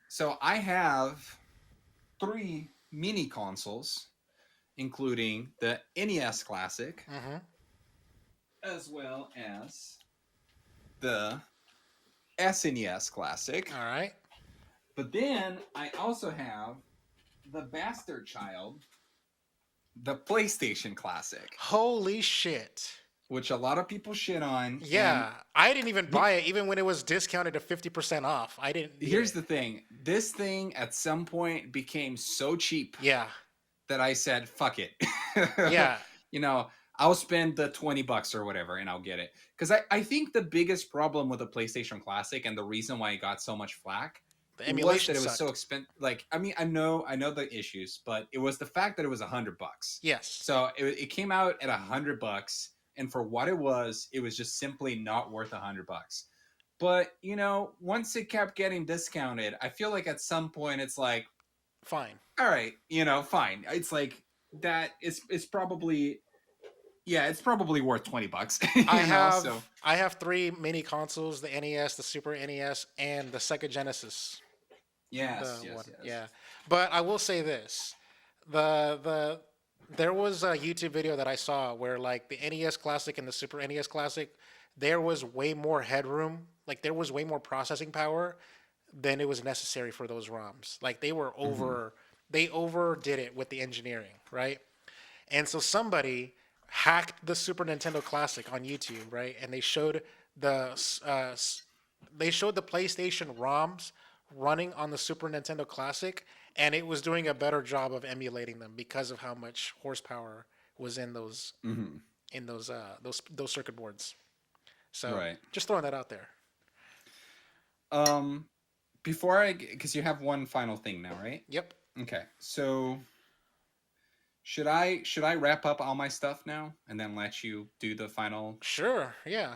so I have three mini consoles including the NES Classic, Mm-hmm. as well as the SNES Classic. All right. But then I also have the bastard child, the PlayStation Classic, Holy shit. which a lot of people shit on. And Yeah, I didn't even buy it, even when it was discounted to 50% off. I didn't. Yeah. here's the thing, this thing at some point became so cheap Yeah. that I said, fuck it. Yeah. you know, I'll spend the $20 or whatever and I'll get it. Because I think the biggest problem with the PlayStation Classic and the reason why it got so much flack The was emulation that it was so sucked. expensive. Like, I mean, I know the issues, but it was the fact that it was $100. Yes. So it came out at $100, and for what it was just simply not worth $100. But once it kept getting discounted, I feel like at some point it's like, Fine. all right, fine. It's like that. It's probably, yeah, it's probably worth $20. I So have three mini consoles: the NES, the Super NES, and the Sega Genesis. The yes, one, yes, yes. yeah. But I will say this: the there was a YouTube video that I saw where like the NES Classic and the Super NES Classic, there was way more headroom, like there was way more processing power than it was necessary for those ROMs. Like Mm-hmm. they overdid it with the engineering, right? And so somebody hacked the Super Nintendo Classic on YouTube, right? And the uh, they showed the PlayStation ROMs running on the Super Nintendo Classic, and it was doing a better job of emulating them because of how much horsepower was in Mm-hmm. those circuit boards. So Right. just throwing that out there. Um, because you have one final thing now, right? Yep. Okay. So should I wrap up all my stuff now and then let you do the final? Sure. Yeah.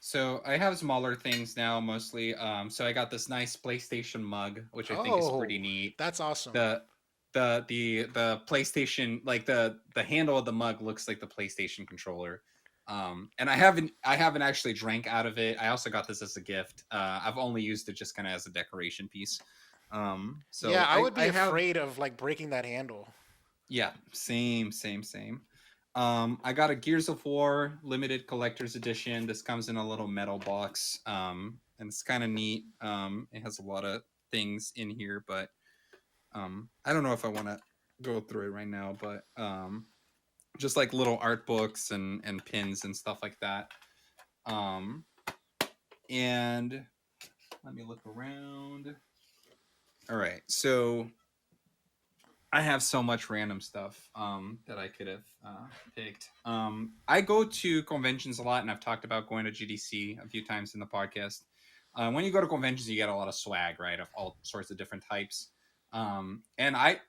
So I have smaller things now mostly. So I got this nice PlayStation mug, which I think is pretty Oh, neat. that's awesome. The the PlayStation, like the handle of the mug looks like the PlayStation controller. And I haven't actually drank out of it. I also got this as a gift. I've only used it just kind of as a decoration piece. Yeah, So I would I be have, afraid of like breaking that handle. yeah, same. I got a Gears of War limited collector's edition. This comes in a little metal box, and it's kind of neat. It has a lot of things in here, but I don't know if I want to go through it right now. But just like little art books and pins and stuff like that. Um, and let me look around. All right, so I have so much random stuff that I could have picked. I go to conventions a lot, and I've talked about going to GDC a few times in the podcast. When you go to conventions, you get a lot of swag, right, of all sorts of different types. And I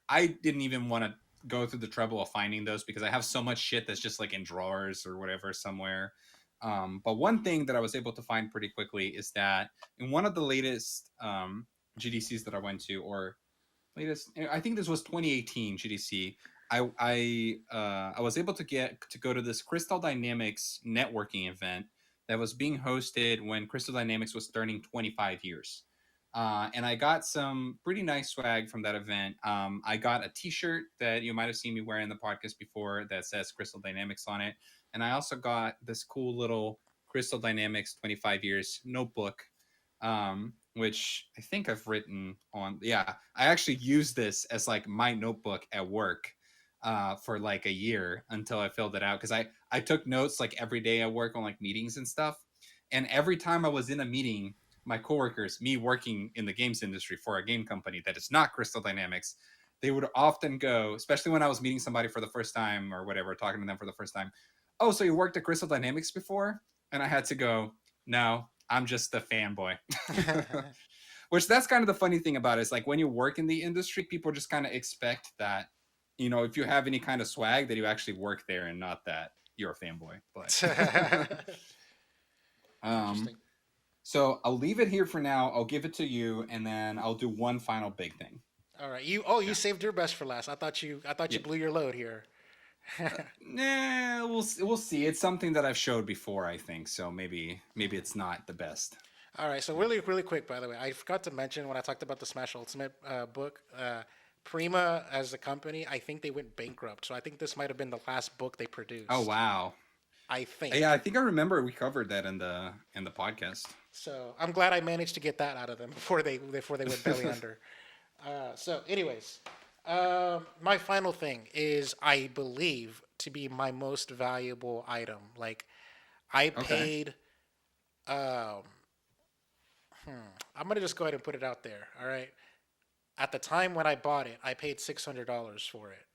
didn't even want to go through the trouble of finding those because I have so much shit that's just like in drawers or whatever somewhere. But one thing that I was able to find pretty quickly is that in one of the latest GDCs that I went to, or latest, I think this was 2018 GDC. I was able to go to this Crystal Dynamics networking event that was being hosted when Crystal Dynamics was turning 25 years. And I got some pretty nice swag from that event. I got a T-shirt that you might have seen me wear in the podcast before that says Crystal Dynamics on it, and I also got this cool little Crystal Dynamics 25 years notebook, which I think I've written on. Yeah, I actually used this as like my notebook at work for like a year until I filled it out because I took notes like every day at work on like meetings and stuff. And every time I was in a meeting, my coworkers, me working in the games industry for a game company that is not Crystal Dynamics, they would often go, especially when I was meeting somebody for the first time or whatever, talking to them for the first time. Oh, so you worked at Crystal Dynamics before? And I had to go, no, I'm just a fanboy. Which that's kind of the funny thing about it is like when you work in the industry, people just kind of expect that, if you have any kind of swag, that you actually work there and not that you're a fanboy. But um, Interesting. so I'll leave it here for now. I'll give it to you, and then I'll do one final big thing. All right. You Yeah, saved your best for last. I thought you yeah. blew your load here. Nah, we'll see. It's something that I've showed before, I think. So maybe it's not the best. All right. So Yeah. really quick, by the way, I forgot to mention when I talked about the Smash Ultimate book. Prima as a company, I think they went bankrupt. So I think this might have been the last book they Oh produced. wow. I Yeah, I think. think I remember we covered that in the podcast. So I'm glad I managed to get that out of them before they went belly under. So, anyways, my final thing is I believe to be my most valuable item. Like I Okay. paid. Um, I'm gonna just go ahead and put it out there. All right. At the time when I bought it, I paid $600 for it.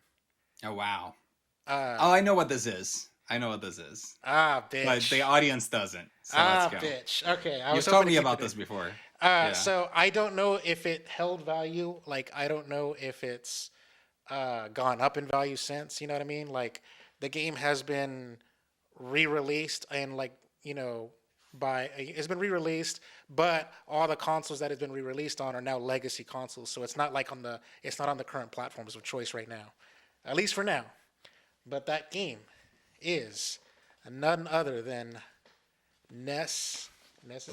Oh wow. Uh, Oh, I know what this is. I know what this is. But the bitch. audience doesn't. So let's go. Bitch. Okay, I was You've hoping told to me keep about it in. this before. Yeah. So I don't know if it held value. Like I don't know if it's gone up in value since. You know what I mean? Like the game has been re-released and like by it's been re-released, but all the consoles that it's been re-released on are now legacy consoles. So it's not on the current platforms of choice right now, at least for now. But that game is none other than Ness's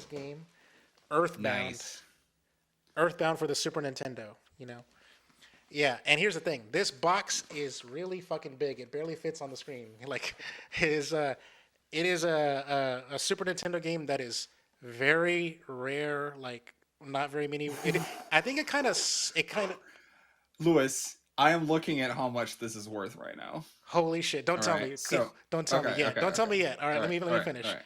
game, Earthbound. Nice. Earthbound for the Super Nintendo. Yeah, and here's the thing: this box is really fucking big. It barely fits on the screen. Like, it is a Super Nintendo game that is very rare. Like, not very many. I think it kind of. Lewis, I am looking at how much this is worth right now. Holy shit! Don't All tell right. me. So, Don't tell me okay, yet. okay, Don't tell okay. me yet. All right, All let right, me let all me right, all finish. right.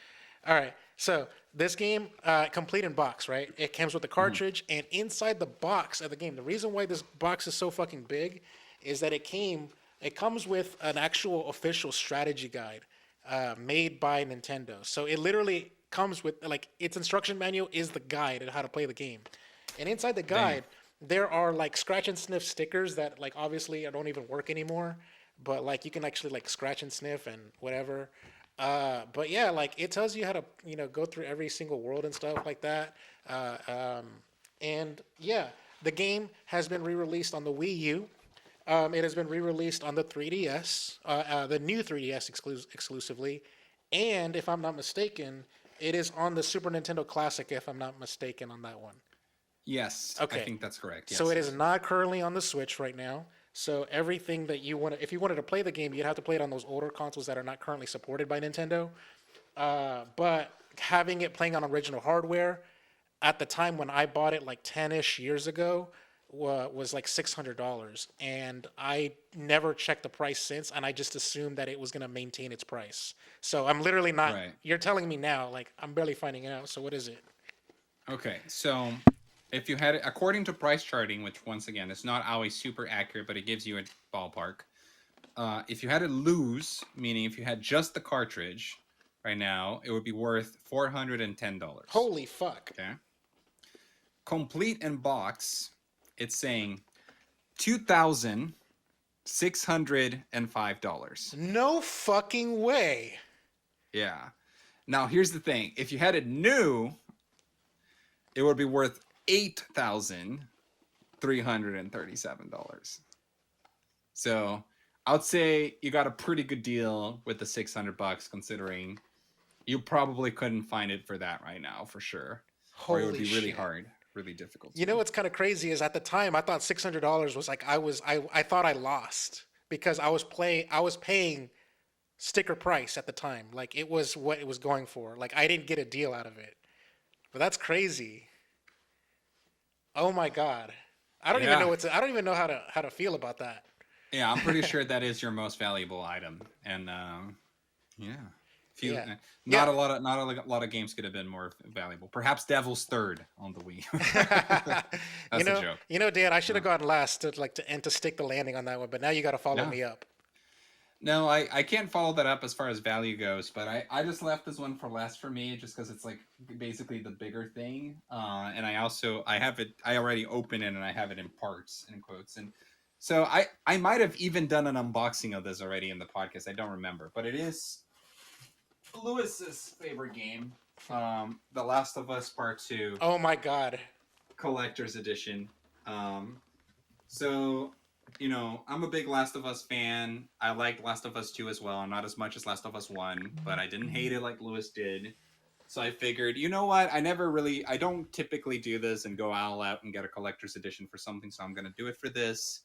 All right. So this game, complete in box, right? It comes with the Mhm. cartridge, and inside the box of the game, the reason why this box is so fucking big is that it comes with an actual official strategy guide made by Nintendo. So it literally comes with like its instruction manual is the guide on how to play the game, and inside the Damn. guide there are like scratch and sniff stickers that like obviously don't even work anymore, but like you can actually like scratch and sniff and whatever. But yeah, like it tells you how to go through every single world and stuff like that. Uh, um, and yeah, the game has been re-released on the Wii U. It has been re-released on the 3DS, the new 3DS exclusively, and if I'm not mistaken, it is on the Super Nintendo Classic. If I'm not mistaken on that one. Yes, I Okay, think that's correct. so Yes, it yes, is yes. not currently on the Switch right now. So everything that you want, if you wanted to play the game, you'd have to play it on those older consoles that are not currently supported by Nintendo. But having it playing on original hardware at the time when I bought it like 10-ish years ago was like $600, and I never checked the price since, and I just assumed that it was gonna maintain its price. So I'm literally not. Right. You're telling me now, like I'm barely finding out. So what is it? Okay. So, if you had it, according to price charting, which once again is not always super accurate, but it gives you a ballpark. If you had it loose, meaning if you had just the cartridge, right now it would be worth $410. Holy fuck! Okay. Complete in box, it's saying $2,605. No fucking way. Yeah. Now here's the thing: if you had it new, it would be worth $8,337. So I would say you got a pretty good deal with the $600, considering you probably couldn't find it for that right now for sure, or it would Holy be really shit. hard, really difficult You to. know what's kind of crazy is at the time I thought $600 was like I thought I lost because I was paying sticker price at the time. Like it was what it was going for. Like I didn't get a deal out of it. But that's crazy. Oh my god. Yeah, I don't even know how to feel about that. yeah, I'm pretty sure that is your most valuable item, and yeah, few, Yeah. not Yeah. a lot of games could have been more valuable. Perhaps Devil's Third on the Wii. you That's a know, joke. Dan, I should have No, gone last to stick the landing on that one, but now you got to follow no, me up. no. I can't follow that up as far as value goes, but I just left this one for last for me, just because it's like basically the bigger thing. And I have it. I already opened it and I have it in parts in quotes, and so I might have even done an unboxing of this already in the podcast. I don't remember, but it is Lewis's favorite game, The Last of Us Part Two Oh my god. Collector's Edition. Um, so I'm a big Last of Us fan. I liked Last of Us 2 as well, not as much as Last of Us 1, but I didn't hate it like Lewis did. So I figured, you know what? I don't typically do this and go all out and get a collector's edition for something, so I'm going to do it for this.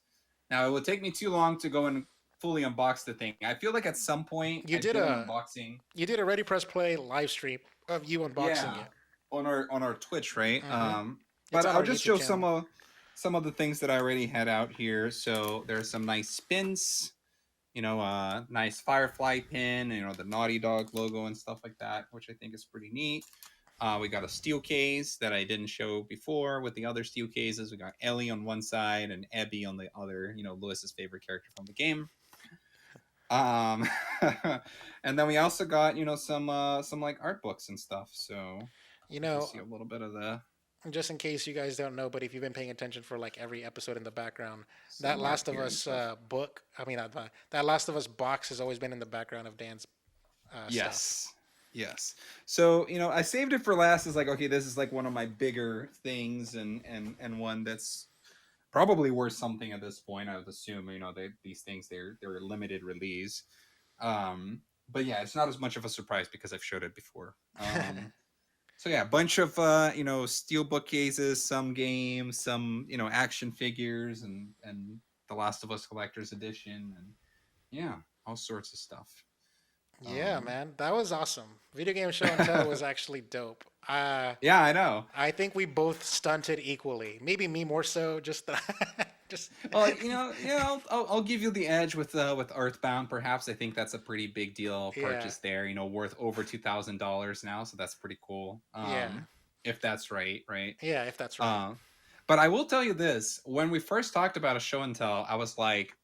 Now it would take me too long to go and fully unbox the thing. I feel like at some point You I did did an a unboxing. you did a Ready Press Play live stream of you unboxing Yeah, it. on our Twitch, right? Mm-hmm. It's But on I'll our just YouTube show channel. some of the things that I already had out here. So there's some nice spins, nice Firefly pin, the Naughty Dog logo and stuff like that, which I think is pretty neat. We got a steel case that I didn't show before with the other steel cases. We got Ellie on one side and Abby on the other, Lewis's favorite character from the game. Um, and then we also got, some like art books and stuff. So You you can know, see a little bit of the just in case you guys don't know, but if you've been paying attention for like every episode in the background, that some art Last of here and Us stuff. book, I mean, that Last of Us box has always been in the background of Dan's stuff. Yes. Yes. So, I saved it for last as like, okay, this is like one of my bigger things and one that's probably worth something at this point. I would assume, these things they're limited release. But yeah, it's not as much of a surprise because I've showed it before. So yeah, a bunch of steel bookcases, some games, some action figures, and the Last of Us collector's edition, and yeah, all sorts of stuff. Yeah, Um, man, that was awesome. Video game show and tell was actually dope. yeah, I know. I think we both stunted equally. Maybe me more so. Just just Well, I'll give you the edge with Earthbound. Perhaps I think that's a pretty big deal yeah, purchase there. Worth over $2,000 now, so that's pretty cool. yeah, If that's right, right. yeah. If that's right. Um, but I will tell you this: when we first talked about a show and tell, I was like,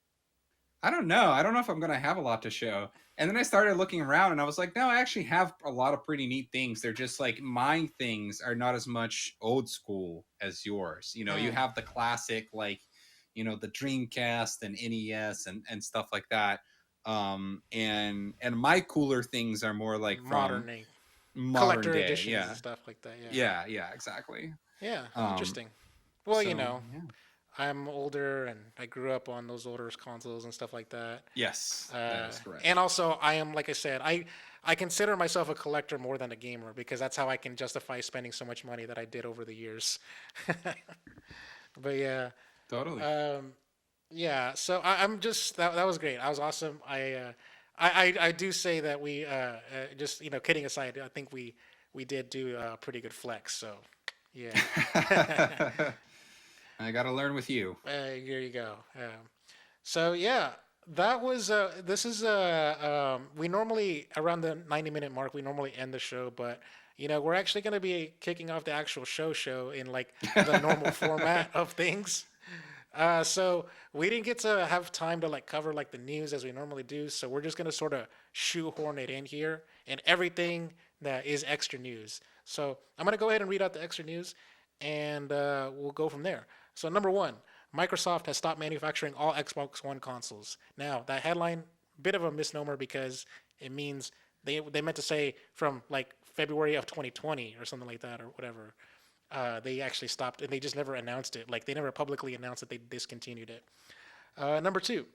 I don't know. I don't know if I'm gonna have a lot to show. And then I started looking around and I was like, no, I actually have a lot of pretty neat things. They're just like my things are not as much old school as yours. You Mm, have the classic, like, the Dreamcast and NES and stuff like that. And my cooler things are more like from modern modern collector day. editions and Yeah. stuff like that. Yeah, Yeah, exactly. yeah. Um, Interesting. Well, so yeah. I'm older and I grew up on those older consoles and stuff like that. Yes, that is And correct. also, I am like I said, I consider myself a collector more than a gamer because that's how I can justify spending so much money that I did over the years. But yeah, Totally. um, yeah. So I'm just that was great. I was awesome. I do say that we just kidding aside, I think we did do a pretty good flex. So yeah. I got to learn with you. Here you go. So yeah, that was. This is. We normally around the 90-minute mark. We normally end the show, but we're actually going to be kicking off the actual show in like the normal format of things. So we didn't get to have time to like cover like the news as we normally do. So we're just gonna sort of shoehorn it in here and everything that is extra news. So I'm gonna go ahead and read out the extra news, and we'll go from there. So number one, Microsoft has stopped manufacturing all Xbox One consoles. Now that headline, bit of a misnomer because it means they meant to say from like February of 2020 or something like that or whatever. They actually stopped and they just never announced it. Like they never publicly announced that they discontinued it. Number two,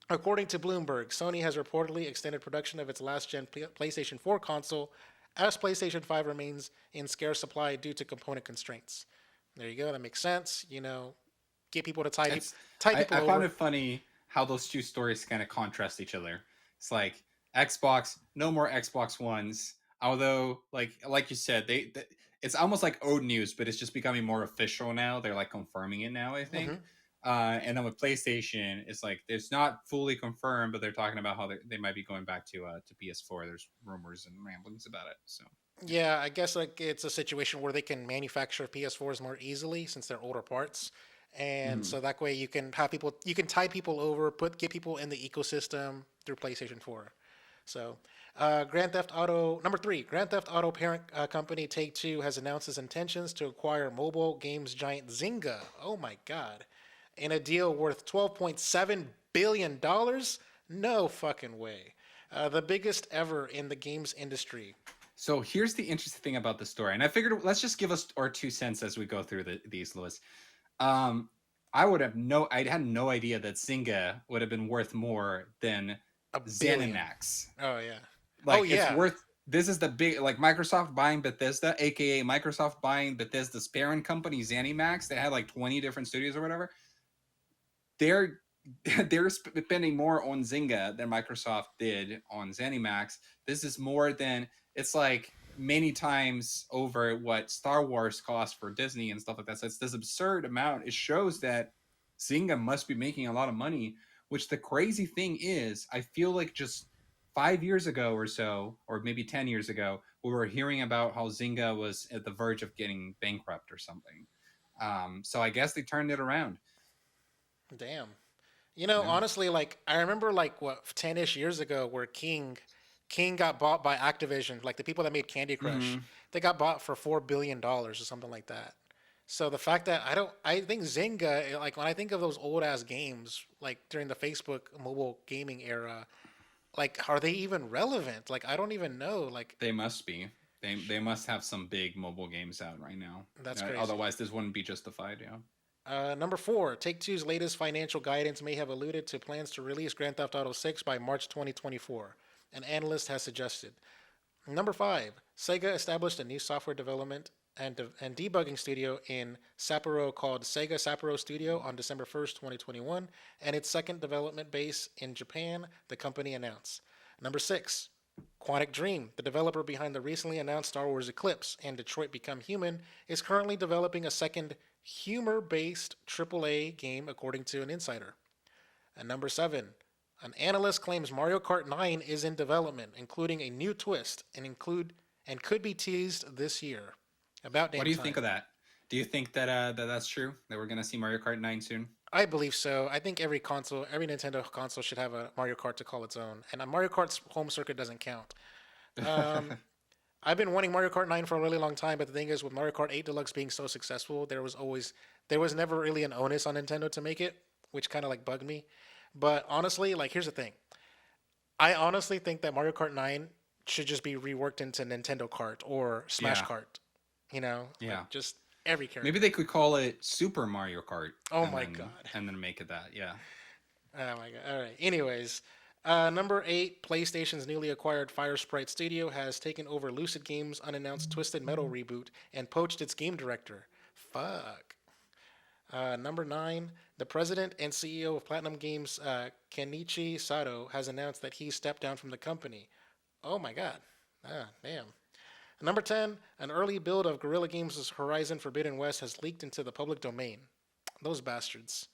according to Bloomberg, Sony has reportedly extended production of its last gen PlayStation 4 console as PlayStation 5 remains in scarce supply due to component constraints. There you go. That makes sense. Get people to It's tie I people found over. it funny how those two stories kind of contrast each other. It's like Xbox, no more Xbox Ones. Although, like you said, it's almost like old news, but it's just becoming more official now. They're like confirming it now, I think. Hmm. And then with PlayStation, it's like it's not fully confirmed, but they're talking about how they might be going back to PS4. There's rumors and ramblings about it. So yeah. Yeah, I guess like it's a situation where they can manufacture PS4s more easily since they're older parts, and Mhm. so that way you can tie people over, get people in the ecosystem through PlayStation 4. So, Grand Theft Auto number three, Grand Theft Auto parent company Take Two has announced its intentions to acquire mobile games giant Zynga. Oh my God! In a deal worth $12.7 billion. No fucking way. The biggest ever in the games industry. So here's the interesting thing about the story, and I figured let's just give us our 2 cents as we go through these, Lewis. Um, I had no idea that Zynga would have been worth more than A billion. Zenimax. Oh yeah. Oh Like it's yeah. worth. This is the big like Microsoft buying Bethesda, aka Microsoft buying Bethesda's parent company Zenimax. They had like 20 different studios or whatever. They're they're spending more on Zynga than Microsoft did on ZeniMax. This is more than it's like many times over what Star Wars cost for Disney and stuff like that. So it's this absurd amount. It shows that Zynga must be making a lot of money. Which the crazy thing is, I feel like just 5 years ago or so, or maybe 10 years ago, we were hearing about how Zynga was at the verge of getting bankrupt or something. So I guess they turned it around. Damn. You know, Yeah. honestly, like I remember like what 10-ish years ago where King got bought by Activision, like the people that made Candy Crush. Hmm. They got bought for $4 billion or something like that. So the fact that I think Zynga, like when I think of those old ass games, like during the Facebook mobile gaming era, like are they even relevant? Like I don't even know. Like They must be. They must have some big mobile games out right now. that's crazy. Otherwise, this wouldn't be justified. Yeah. Number four, Take Two's latest financial guidance may have alluded to plans to release Grand Theft Auto 6 by March 2024, an analyst has suggested. Number five, Sega established a new software development and debugging studio in Sapporo called Sega Sapporo Studio on December 1st, 2021, and its second development base in Japan, the company announced. Number six, Quantic Dream, the developer behind the recently announced Star Wars Eclipse and Detroit Become Human, is currently developing a second humor based AAA game, according to an insider. And number seven, an analyst claims Mario Kart 9 is in development, including a new twist and could be teased this year. About What damn do you think time. of that? Do you think that that's true? That we're gonna see Mario Kart 9 soon? I believe so. I think every Nintendo console should have a Mario Kart to call its own, and a Mario Kart's home circuit doesn't count. Um, I've been wanting Mario Kart 9 for a really long time, but the thing is, with Mario Kart 8 Deluxe being so successful, there was never really an onus on Nintendo to make it, which kind of like bugged me. But honestly, like here's the thing: I honestly think that Mario Kart 9 should just be reworked into Nintendo Kart or Smash Yeah. Kart. You know, Yeah. like just every Maybe character. they could call it Super Mario Kart Oh my god. and then make it that. Yeah. Oh my god. All right. Anyways, number eight, PlayStation's newly acquired Fire Sprite Studio has taken over Lucid Games' unannounced Twisted Metal reboot and poached its game director. Fuck. Number nine, the president and CEO of Platinum Games, Kenichi Sato, has announced that he stepped down from the company. Oh my god. Ah, damn. Number 10, an early build of Guerrilla Games' Horizon Forbidden West has leaked into the public domain. Those bastards.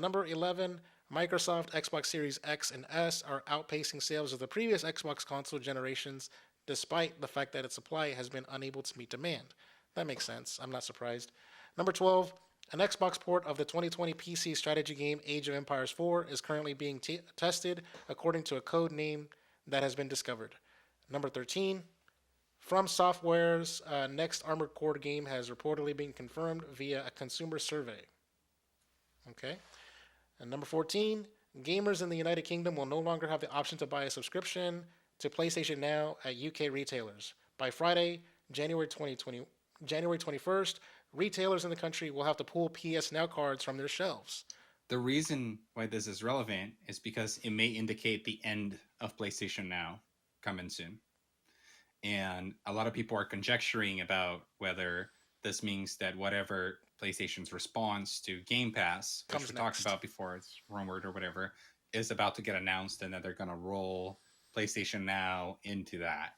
Number 11, Microsoft Xbox Series X and S are outpacing sales of the previous Xbox console generations, despite the fact that its supply has been unable to meet demand. That makes sense. I'm not surprised. Number 12, an Xbox port of the 2020 PC strategy game Age of Empires 4 is currently being tested according to a code name that has been discovered. Number 13, From Software's next Armored Core game has reportedly been confirmed via a consumer survey. Okay. And number 14, gamers in the United Kingdom will no longer have the option to buy a subscription to PlayStation Now at UK retailers. By Friday, January 21st, retailers in the country will have to pull PS Now cards from their shelves. The reason why this is relevant is because it may indicate the end of PlayStation Now coming soon. And a lot of people are conjecturing about whether this means that whatever PlayStation's response to Game Pass, which Comes we talked next. about before, it's rumored or whatever, is about to get announced and that they're going to roll PlayStation Now into that.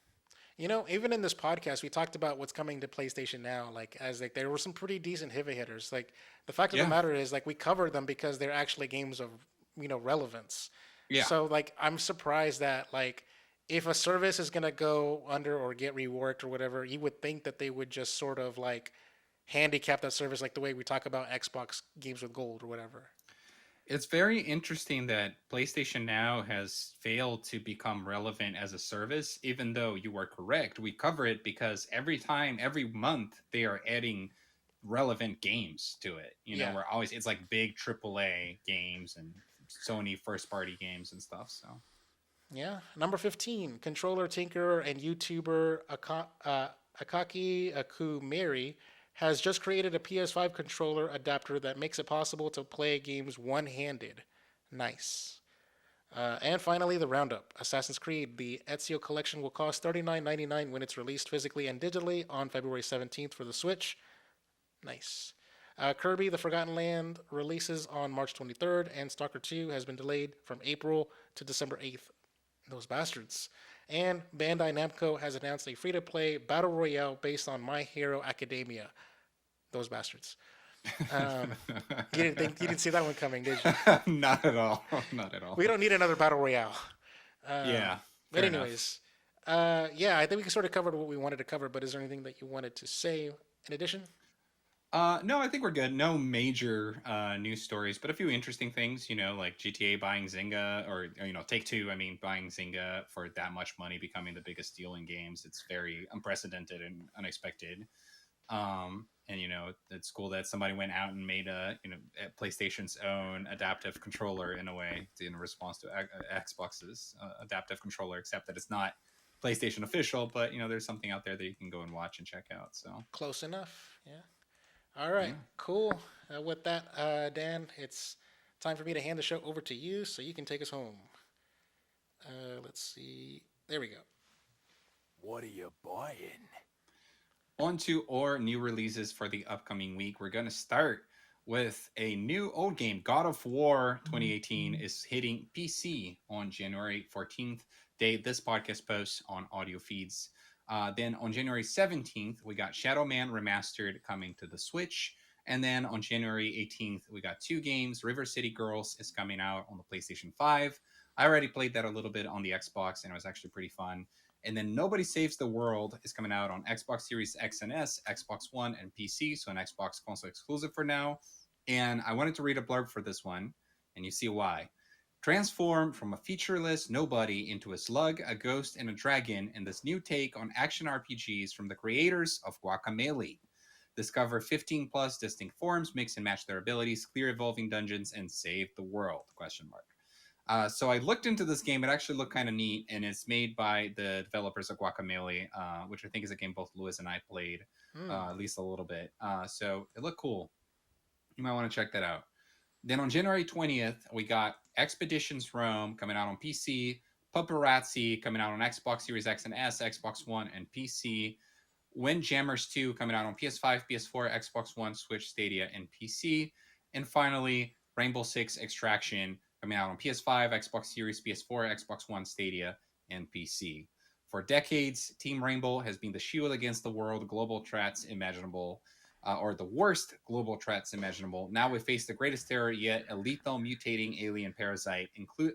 You know, even in this podcast, we talked about what's coming to PlayStation Now. Like, as like there were some pretty decent heavy hitters. Like, the fact of the Yeah. matter is, like, we covered them because they're actually games of relevance. Yeah. So, like, I'm surprised that like if a service is gonna go under or get reworked or whatever, you would think that they would just sort of like handicap that service like the way we talk about Xbox games with gold or whatever. It's very interesting that PlayStation Now has failed to become relevant as a service, even though you are correct. We cover it because every time, every month, they are adding relevant games to it. Yeah. We're always, it's like big AAA games and Sony first party games and stuff. So, Yeah. Number 15, controller tinkerer and YouTuber Akaki Akumeri has just created a PS5 controller adapter that makes it possible to play games one handed. Nice. And finally, the roundup. Assassin's Creed, the Ezio collection will cost $39.99 when it's released physically and digitally on February 17th for the Switch. Nice. Kirby: The Forgotten Land releases on March 23rd, and Stalker 2 has been delayed from April to December 8th. Those bastards. And Bandai Namco has announced a free-to-play battle royale based on My Hero Academia. Those bastards. Um, you didn't see that one coming, did you? Not at all. Not at We all. don't need another battle royale. Yeah, But fair enough. anyways, yeah, I think we sort of covered what we wanted to cover. But is there anything that you wanted to say in addition? No, I think we're good. No major news stories, but a few interesting things. Like GTA buying Zynga, or Take Two. I mean, buying Zynga for that much money, becoming the biggest deal in games. It's very unprecedented and unexpected. And it's cool that somebody went out and made PlayStation's own adaptive controller in a way in response to Xbox's adaptive controller, except that it's not PlayStation official, but there's something out there that you can go and watch and check out. So Close enough. Yeah. All right. yeah. Cool. With that, Dan, it's time for me to hand the show over to you so you can take us home. Let's see. There we go. What are you buying? On to our new releases for the upcoming week. We're going to start with a new old game. God of War 2018 is hitting PC on January 14th. Day this podcast posts on audio feeds. Then on January 17th, we got Shadow Man Remastered coming to the Switch. And then on January 18th, we got two games. River City Girls is coming out on the PlayStation 5. I already played that a little bit on the Xbox, and it was actually pretty fun. And then Nobody Saves the World is coming out on Xbox Series X and S, Xbox One, and PC, so an Xbox console exclusive for now. And I wanted to read a blurb for this one, and you see why. Transform from a featureless nobody into a slug, a ghost, and a dragon in this new take on action RPGs from the creators of Guacamelee. Discover 15 plus distinct forms, mix and match their abilities, clear evolving dungeons, and save the world? Question mark. So I looked into this game. It actually looked kind of neat, and it's made by the developers of Guacamelee, which I think is a game both Lewis and I played Hmm. at least a little bit. So it looked cool. You might want to check that out. Then on January 20th, we got Expeditions Rome coming out on PC, Paparazzi coming out on Xbox Series X and S, Xbox One, and PC. Windjammers 2 coming out on PS5, PS4, Xbox One, Switch, Stadia, and PC. And finally, Rainbow Six Extraction coming out on PS5, Xbox Series, PS4, Xbox One, Stadia, and PC. For decades, Team Rainbow has been the shield against the world global threats imaginable, or the worst global threats imaginable. Now we face the greatest terror yet, a lethal mutating alien parasite.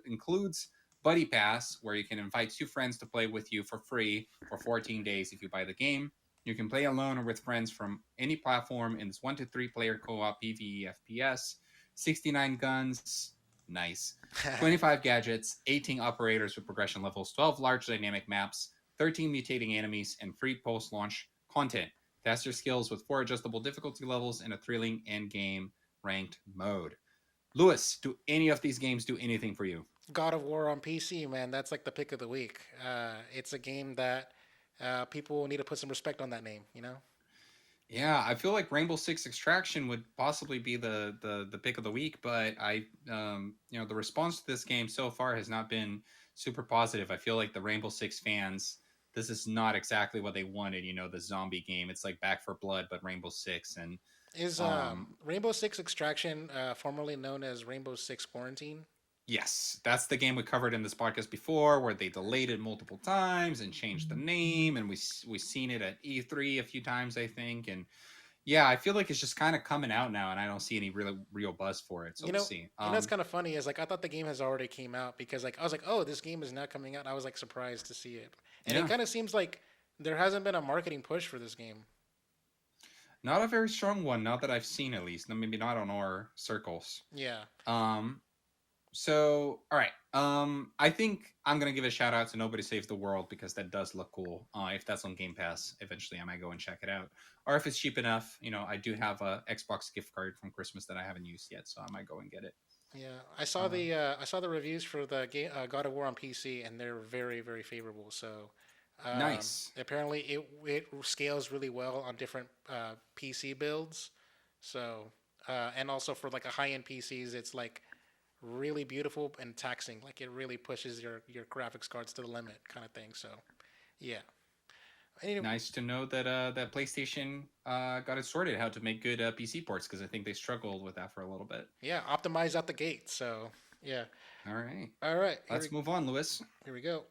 Includes Buddy Pass, where you can invite two friends to play with you for free for 14 days if you buy the game. You can play alone or with friends from any platform in this 1 to 3 player co op PvE FPS. 69 guns, nice. 25 gadgets, 18 operators with progression levels, 12 large dynamic maps, 13 mutating enemies, and free post launch content. Test your skills with 4 adjustable difficulty levels and a thrilling end game ranked mode. Lewis, do any of these games do anything for you? God of War on PC, man. That's like the pick of the week. It's a game that people need to put some respect on that name. You know. Yeah, I feel like Rainbow Six Extraction would possibly be the pick of the week, but the response to this game so far has not been super positive. I feel like the Rainbow Six fans, this is not exactly what they wanted. The zombie game. It's like Back for Blood, but Rainbow Six, and Is um, Rainbow Six Extraction formerly known as Rainbow Six Quarantine? yes, that's the game we covered in this podcast before, where they delayed it multiple times and changed the name, and we seen it at E3 a few times, I think, and yeah, I feel like it's just kind of coming out now, and I don't see any real buzz for it. So You we'll know, see. it's kind of funny is like I thought the game has already came out because like I was like, oh, this game is not coming out. I was like surprised to see it, and it Yeah, kind of seems like there hasn't been a marketing push for this game. not a very strong one, not that I've seen at least. Maybe not on our circles. Yeah. Um, So, all right. I think I'm gonna give a shout out to Nobody Saves the World because that does look cool. If that's on Game Pass, eventually I might go and check it out. Or if it's cheap enough, I do have a Xbox gift card from Christmas that I haven't used yet, so I might go and get it. Yeah, Uh, I saw the reviews for the game God of War on PC, and they're very very favorable. So nice. apparently it scales really well on different PC builds. So and also for like a high end PCs, it's like really beautiful and taxing. Like it really pushes your graphics cards to the limit, kind of thing. So yeah. I need to, Nice to know that that PlayStation got it sorted how to make good PC ports because I think they struggled with that for a little bit. yeah, optimize out the gate. So yeah. All right, All right, let's move on, Lewis. here we go.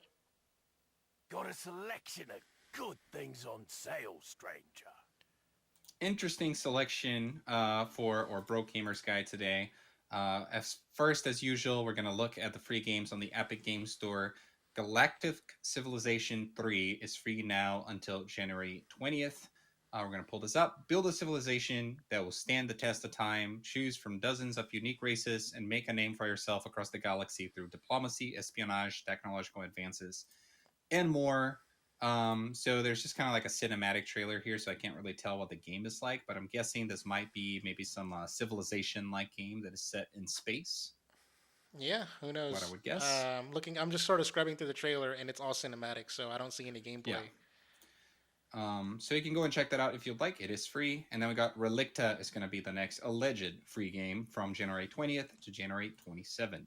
Got a selection of good things on sale, stranger. Interesting selection for or Broke Gamers Guide today. As first, as usual, we're going to look at the free games on the Epic Games Store. Galactic Civilization 3 is free now until January 20th. We're going to pull this up. Build a civilization that will stand the test of time. Choose from dozens of unique races and make a name for yourself across the galaxy through diplomacy, espionage, technological advances, and more. So there's just kind of like a cinematic trailer here, so I can't really tell what the game is like, but I'm guessing this might be maybe some civilization-like game that is set in space. Yeah, who What I knows? would guess. I'm just sort of scrubbing through the trailer, and it's all cinematic, so I don't see any Yeah. gameplay. So you can go and check that out if you'd like. It is free. And then we got Relicta is going to be the next alleged free game from January 20th to January 27th.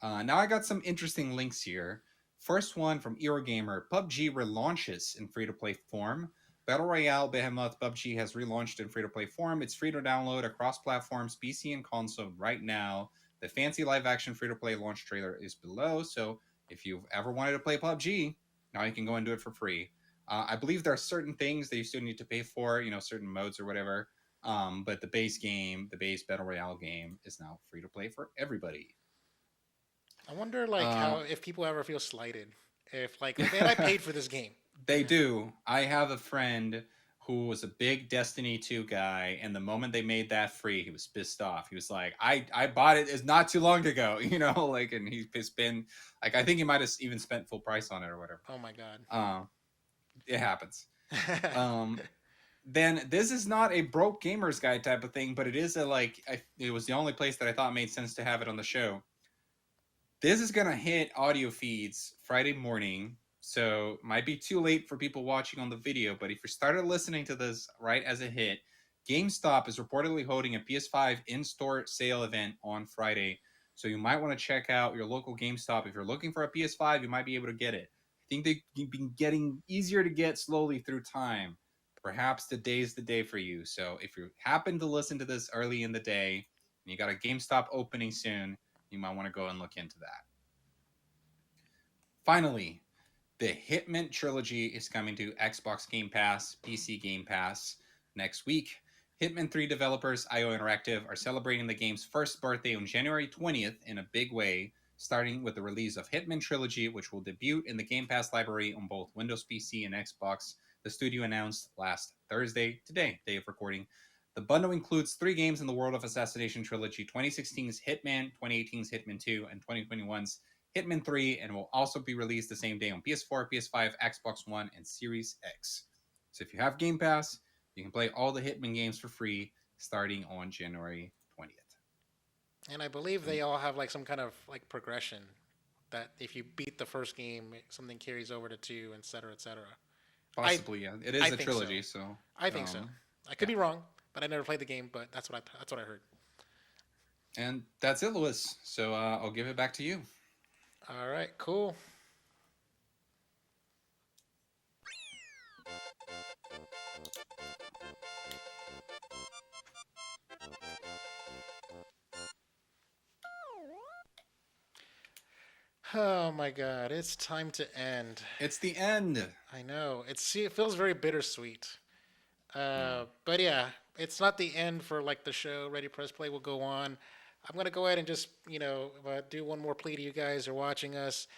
Now I got some interesting links here. First one from Eurogamer: PUBG relaunches in free-to-play form. Battle Royale behemoth PUBG has relaunched in free-to-play form. It's free to download across platforms, PC and console right now. The fancy live-action free-to-play launch trailer is below, so if you've ever wanted to play PUBG, now you can go and do it for free. I believe there are certain things that you still need to pay for, certain modes or whatever. But the base game, the base Battle Royale game, is now free to play for everybody. I wonder, like, Uh, how if people ever feel slighted, if like, man, I paid for this game. they do. I have a friend who was a big Destiny 2 guy, and the moment they made that free, he was pissed off. He was like, I bought it is not too long ago, like, and he's been like, I think he might have even spent full price on it or whatever. Oh my god. It happens. Um, then this is not a broke gamers guide type of thing, but it is it was the only place that I thought made sense to have it on the show. This is gonna hit audio feeds Friday morning, so might be too late for people watching on the video. But if you started listening to this right as it hit, GameStop is reportedly holding a PS5 in-store sale event on Friday, so you might want to check out your local GameStop. If you're looking for a PS5, you might be able to get it. I think they've been getting easier to get slowly through time. Perhaps today's the day for you. So if you happen to listen to this early in the day and you got a GameStop opening soon, you might want to go and look into that. Finally, the Hitman trilogy is coming to Xbox Game Pass, PC Game Pass next week. Hitman 3 developers IO Interactive are celebrating the game's first birthday on January 20th in a big way, starting with the release of Hitman Trilogy, which will debut in the Game Pass library on both Windows PC and Xbox. The studio announced last Thursday, today, day of recording. The bundle includes 3 games in the World of Assassination trilogy: 2016's Hitman, 2018's Hitman 2, and 2021's Hitman 3, and will also be released the same day on PS4, PS5, Xbox One, and Series X. So if you have Game Pass, you can play all the Hitman games for free starting on January 20th. And I believe they all have like some kind of like progression that if you beat the first game, something carries over to two, et cetera, et cetera. Possibly, yeah. It is I a think trilogy, so. so I think so. I could be wrong, but I never played the game. But that's what I heard. And that's it, Lewis. So I'll give it back to you. All right, cool. Oh my god, it's time to end. It's the end. I know. It feels very bittersweet. But yeah, it's not the end for like the show. Ready Press Play will go on. I'm gonna go ahead and just do one more plea to you guys who are watching us.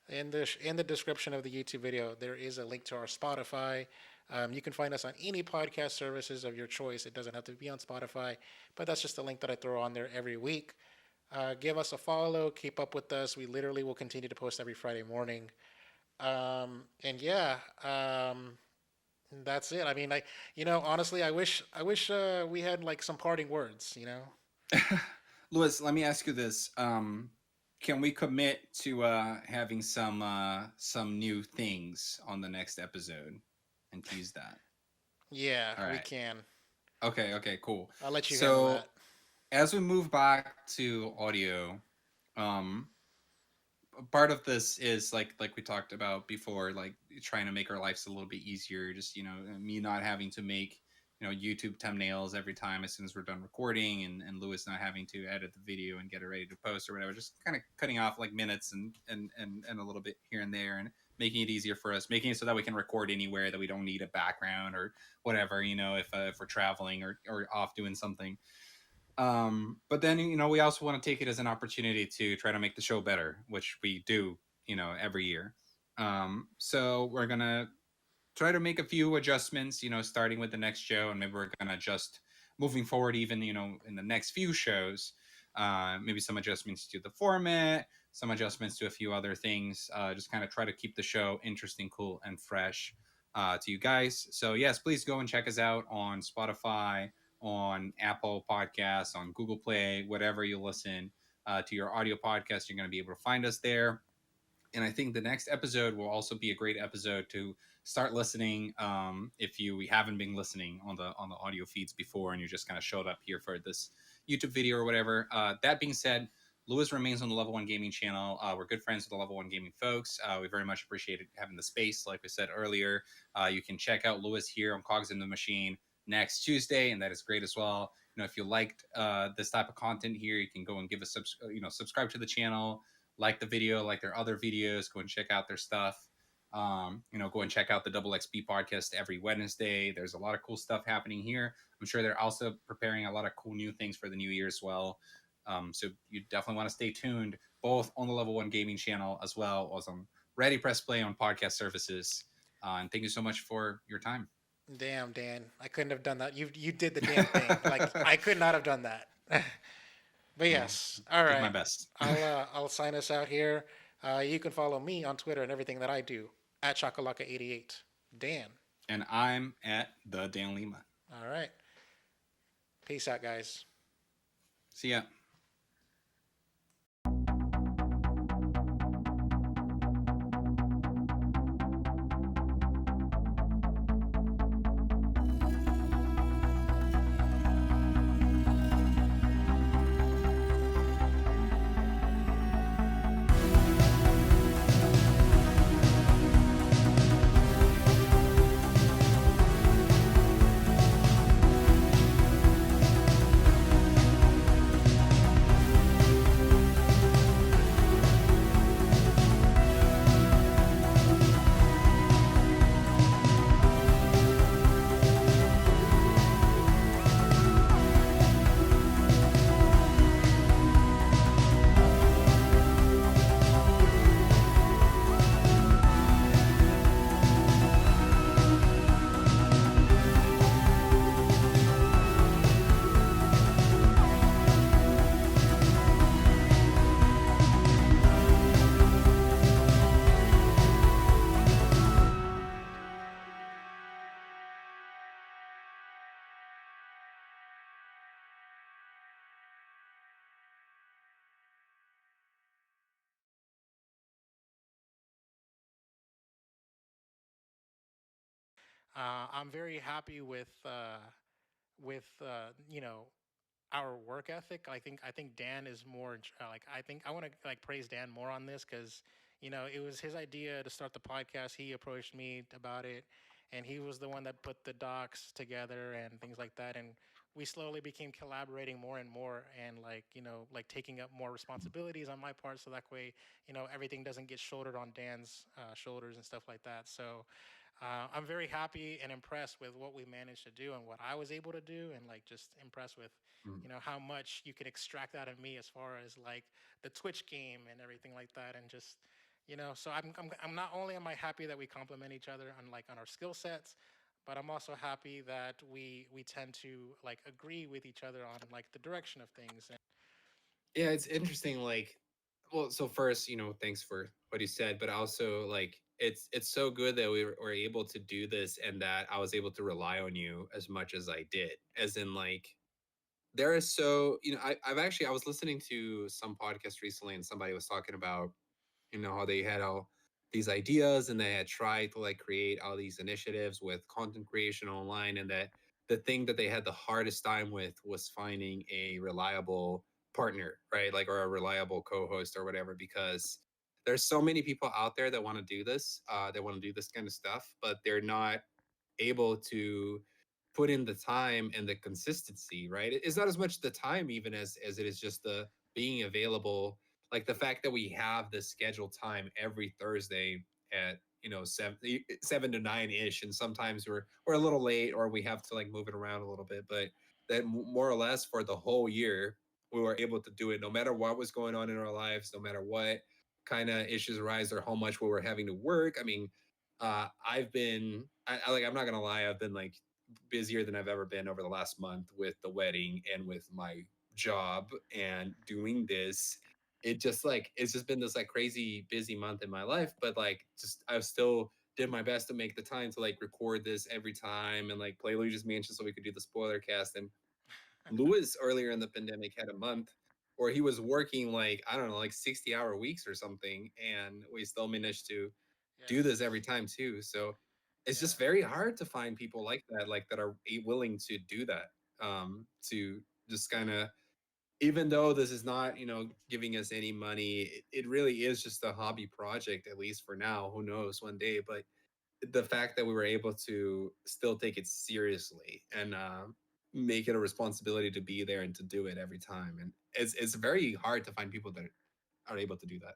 In the description of the YouTube video, there is a link to our Spotify. You can find us on any podcast services of your choice. It doesn't have to be on Spotify, but that's just a link that I throw on there every week. Give us a follow. Keep up with us. We literally will continue to post every Friday morning. And yeah, that's it. I mean, honestly, I wish we had like some parting words. Lewis, let me ask you this. Can we commit to having some new things on the next episode and tease that? Yeah, All we right. can. Okay, cool. I'll let you handle that. As we move back to audio, part of this is like we talked about before, like trying to make our lives a little bit easier. Just me not having to make YouTube thumbnails every time as soon as we're done recording, and Lewis not having to edit the video and get it ready to post or whatever. Just kind of cutting off like minutes and a little bit here and there, and making it easier for us, making it so that we can record anywhere, that we don't need a background or whatever. If we're traveling or off doing something. But then we also want to take it as an opportunity to try to make the show better, which we do every year. So we're gonna try to make a few adjustments, starting with the next show, and maybe we're gonna adjust moving forward, even in the next few shows. Maybe some adjustments to the format, some adjustments to a few other things. Just kind of try to keep the show interesting, cool, and fresh to you guys. So yes, please go and check us out on Spotify, on Apple Podcasts, on Google Play, whatever you listen to your audio podcast. You're going to be able to find us there. And I think the next episode will also be a great episode to start listening. If you haven't been listening on the audio feeds before, and you just kind of showed up here for this YouTube video or whatever. That being said, Lewis remains on the Level One Gaming channel. We're good friends with the Level One Gaming folks. We very much appreciated having the space. Like we said earlier, you can check out Lewis here on Cogs in the Machine next Tuesday, and that is great as well. If you liked this type of content here, you can go and give a subscribe to the channel, like the video, like their other videos, go and check out their stuff. Go and check out the Double XP podcast every Wednesday. There's a lot of cool stuff happening here. I'm sure they're also preparing a lot of cool new things for the new year as well. So you definitely want to stay tuned, both on the Level One Gaming channel as well as on Ready Press Play on podcast services. And thank you so much for your time. Damn, Dan, I couldn't have done that. You did the damn thing. Like I could not have done that. But yes, all Did my right. best. I'll sign us out here. You can follow me on Twitter and everything that I do at Chakalaka88. Dan. And I'm at the Dan Lima. All right. Peace out, guys. See ya. I'm very happy with our work ethic. I think Dan is more like I think I want to like praise Dan more on this because it was his idea to start the podcast. He approached me about it, and he was the one that put the docs together and things like that. And we slowly became collaborating more and more, and like taking up more responsibilities on my part, so that way everything doesn't get shouldered on Dan's shoulders and stuff like that. So I'm very happy and impressed with what we managed to do and what I was able to do, and like just impressed with, how much you can extract out of me as far as like the Twitch game and everything like that, and just, So I'm not only am I happy that we complement each other on our skill sets, but I'm also happy that we tend to like agree with each other on like the direction of things. Yeah, it's interesting. Like, well, so first, thanks for what you said, but also like it's so good that we were able to do this and that I was able to rely on you as much as I did. As in, like, there is so I was listening to some podcast recently and somebody was talking about how they had all these ideas and they had tried to like create all these initiatives with content creation online, and that the thing that they had the hardest time with was finding a reliable partner, right? Like, or a reliable co-host or whatever, because there's so many people out there that want to do this, that want to do this kind of stuff, but they're not able to put in the time and the consistency, right? It's not as much the time even as it is just the being available. Like the fact that we have this scheduled time every Thursday at, you know, 7 to 9 ish, and sometimes we're a little late or we have to like move it around a little bit, but that more or less for the whole year we were able to do it no matter what was going on in our lives, no matter what kind of issues arise or how much we were having to work. I mean, I've been I like I'm not gonna lie, I've been like busier than I've ever been over the last month with the wedding and with my job and doing this. It just like it's just been this like crazy busy month in my life, but like just I've still did my best to make the time to like record this every time and like play Luigi's Mansion so we could do the spoiler cast. And Lewis earlier in the pandemic had a month where he was working like I don't know, like 60-hour weeks or something, and we still managed to do this Yes. every time too. So it's Yeah. just very hard to find people like that are willing to do that. To just kind of, even though this is not, you know, giving us any money, it really is just a hobby project, at least for now. Who knows one day, but the fact that we were able to still take it seriously and make it a responsibility to be there and to do it every time. And it's very hard to find people that are able to do that.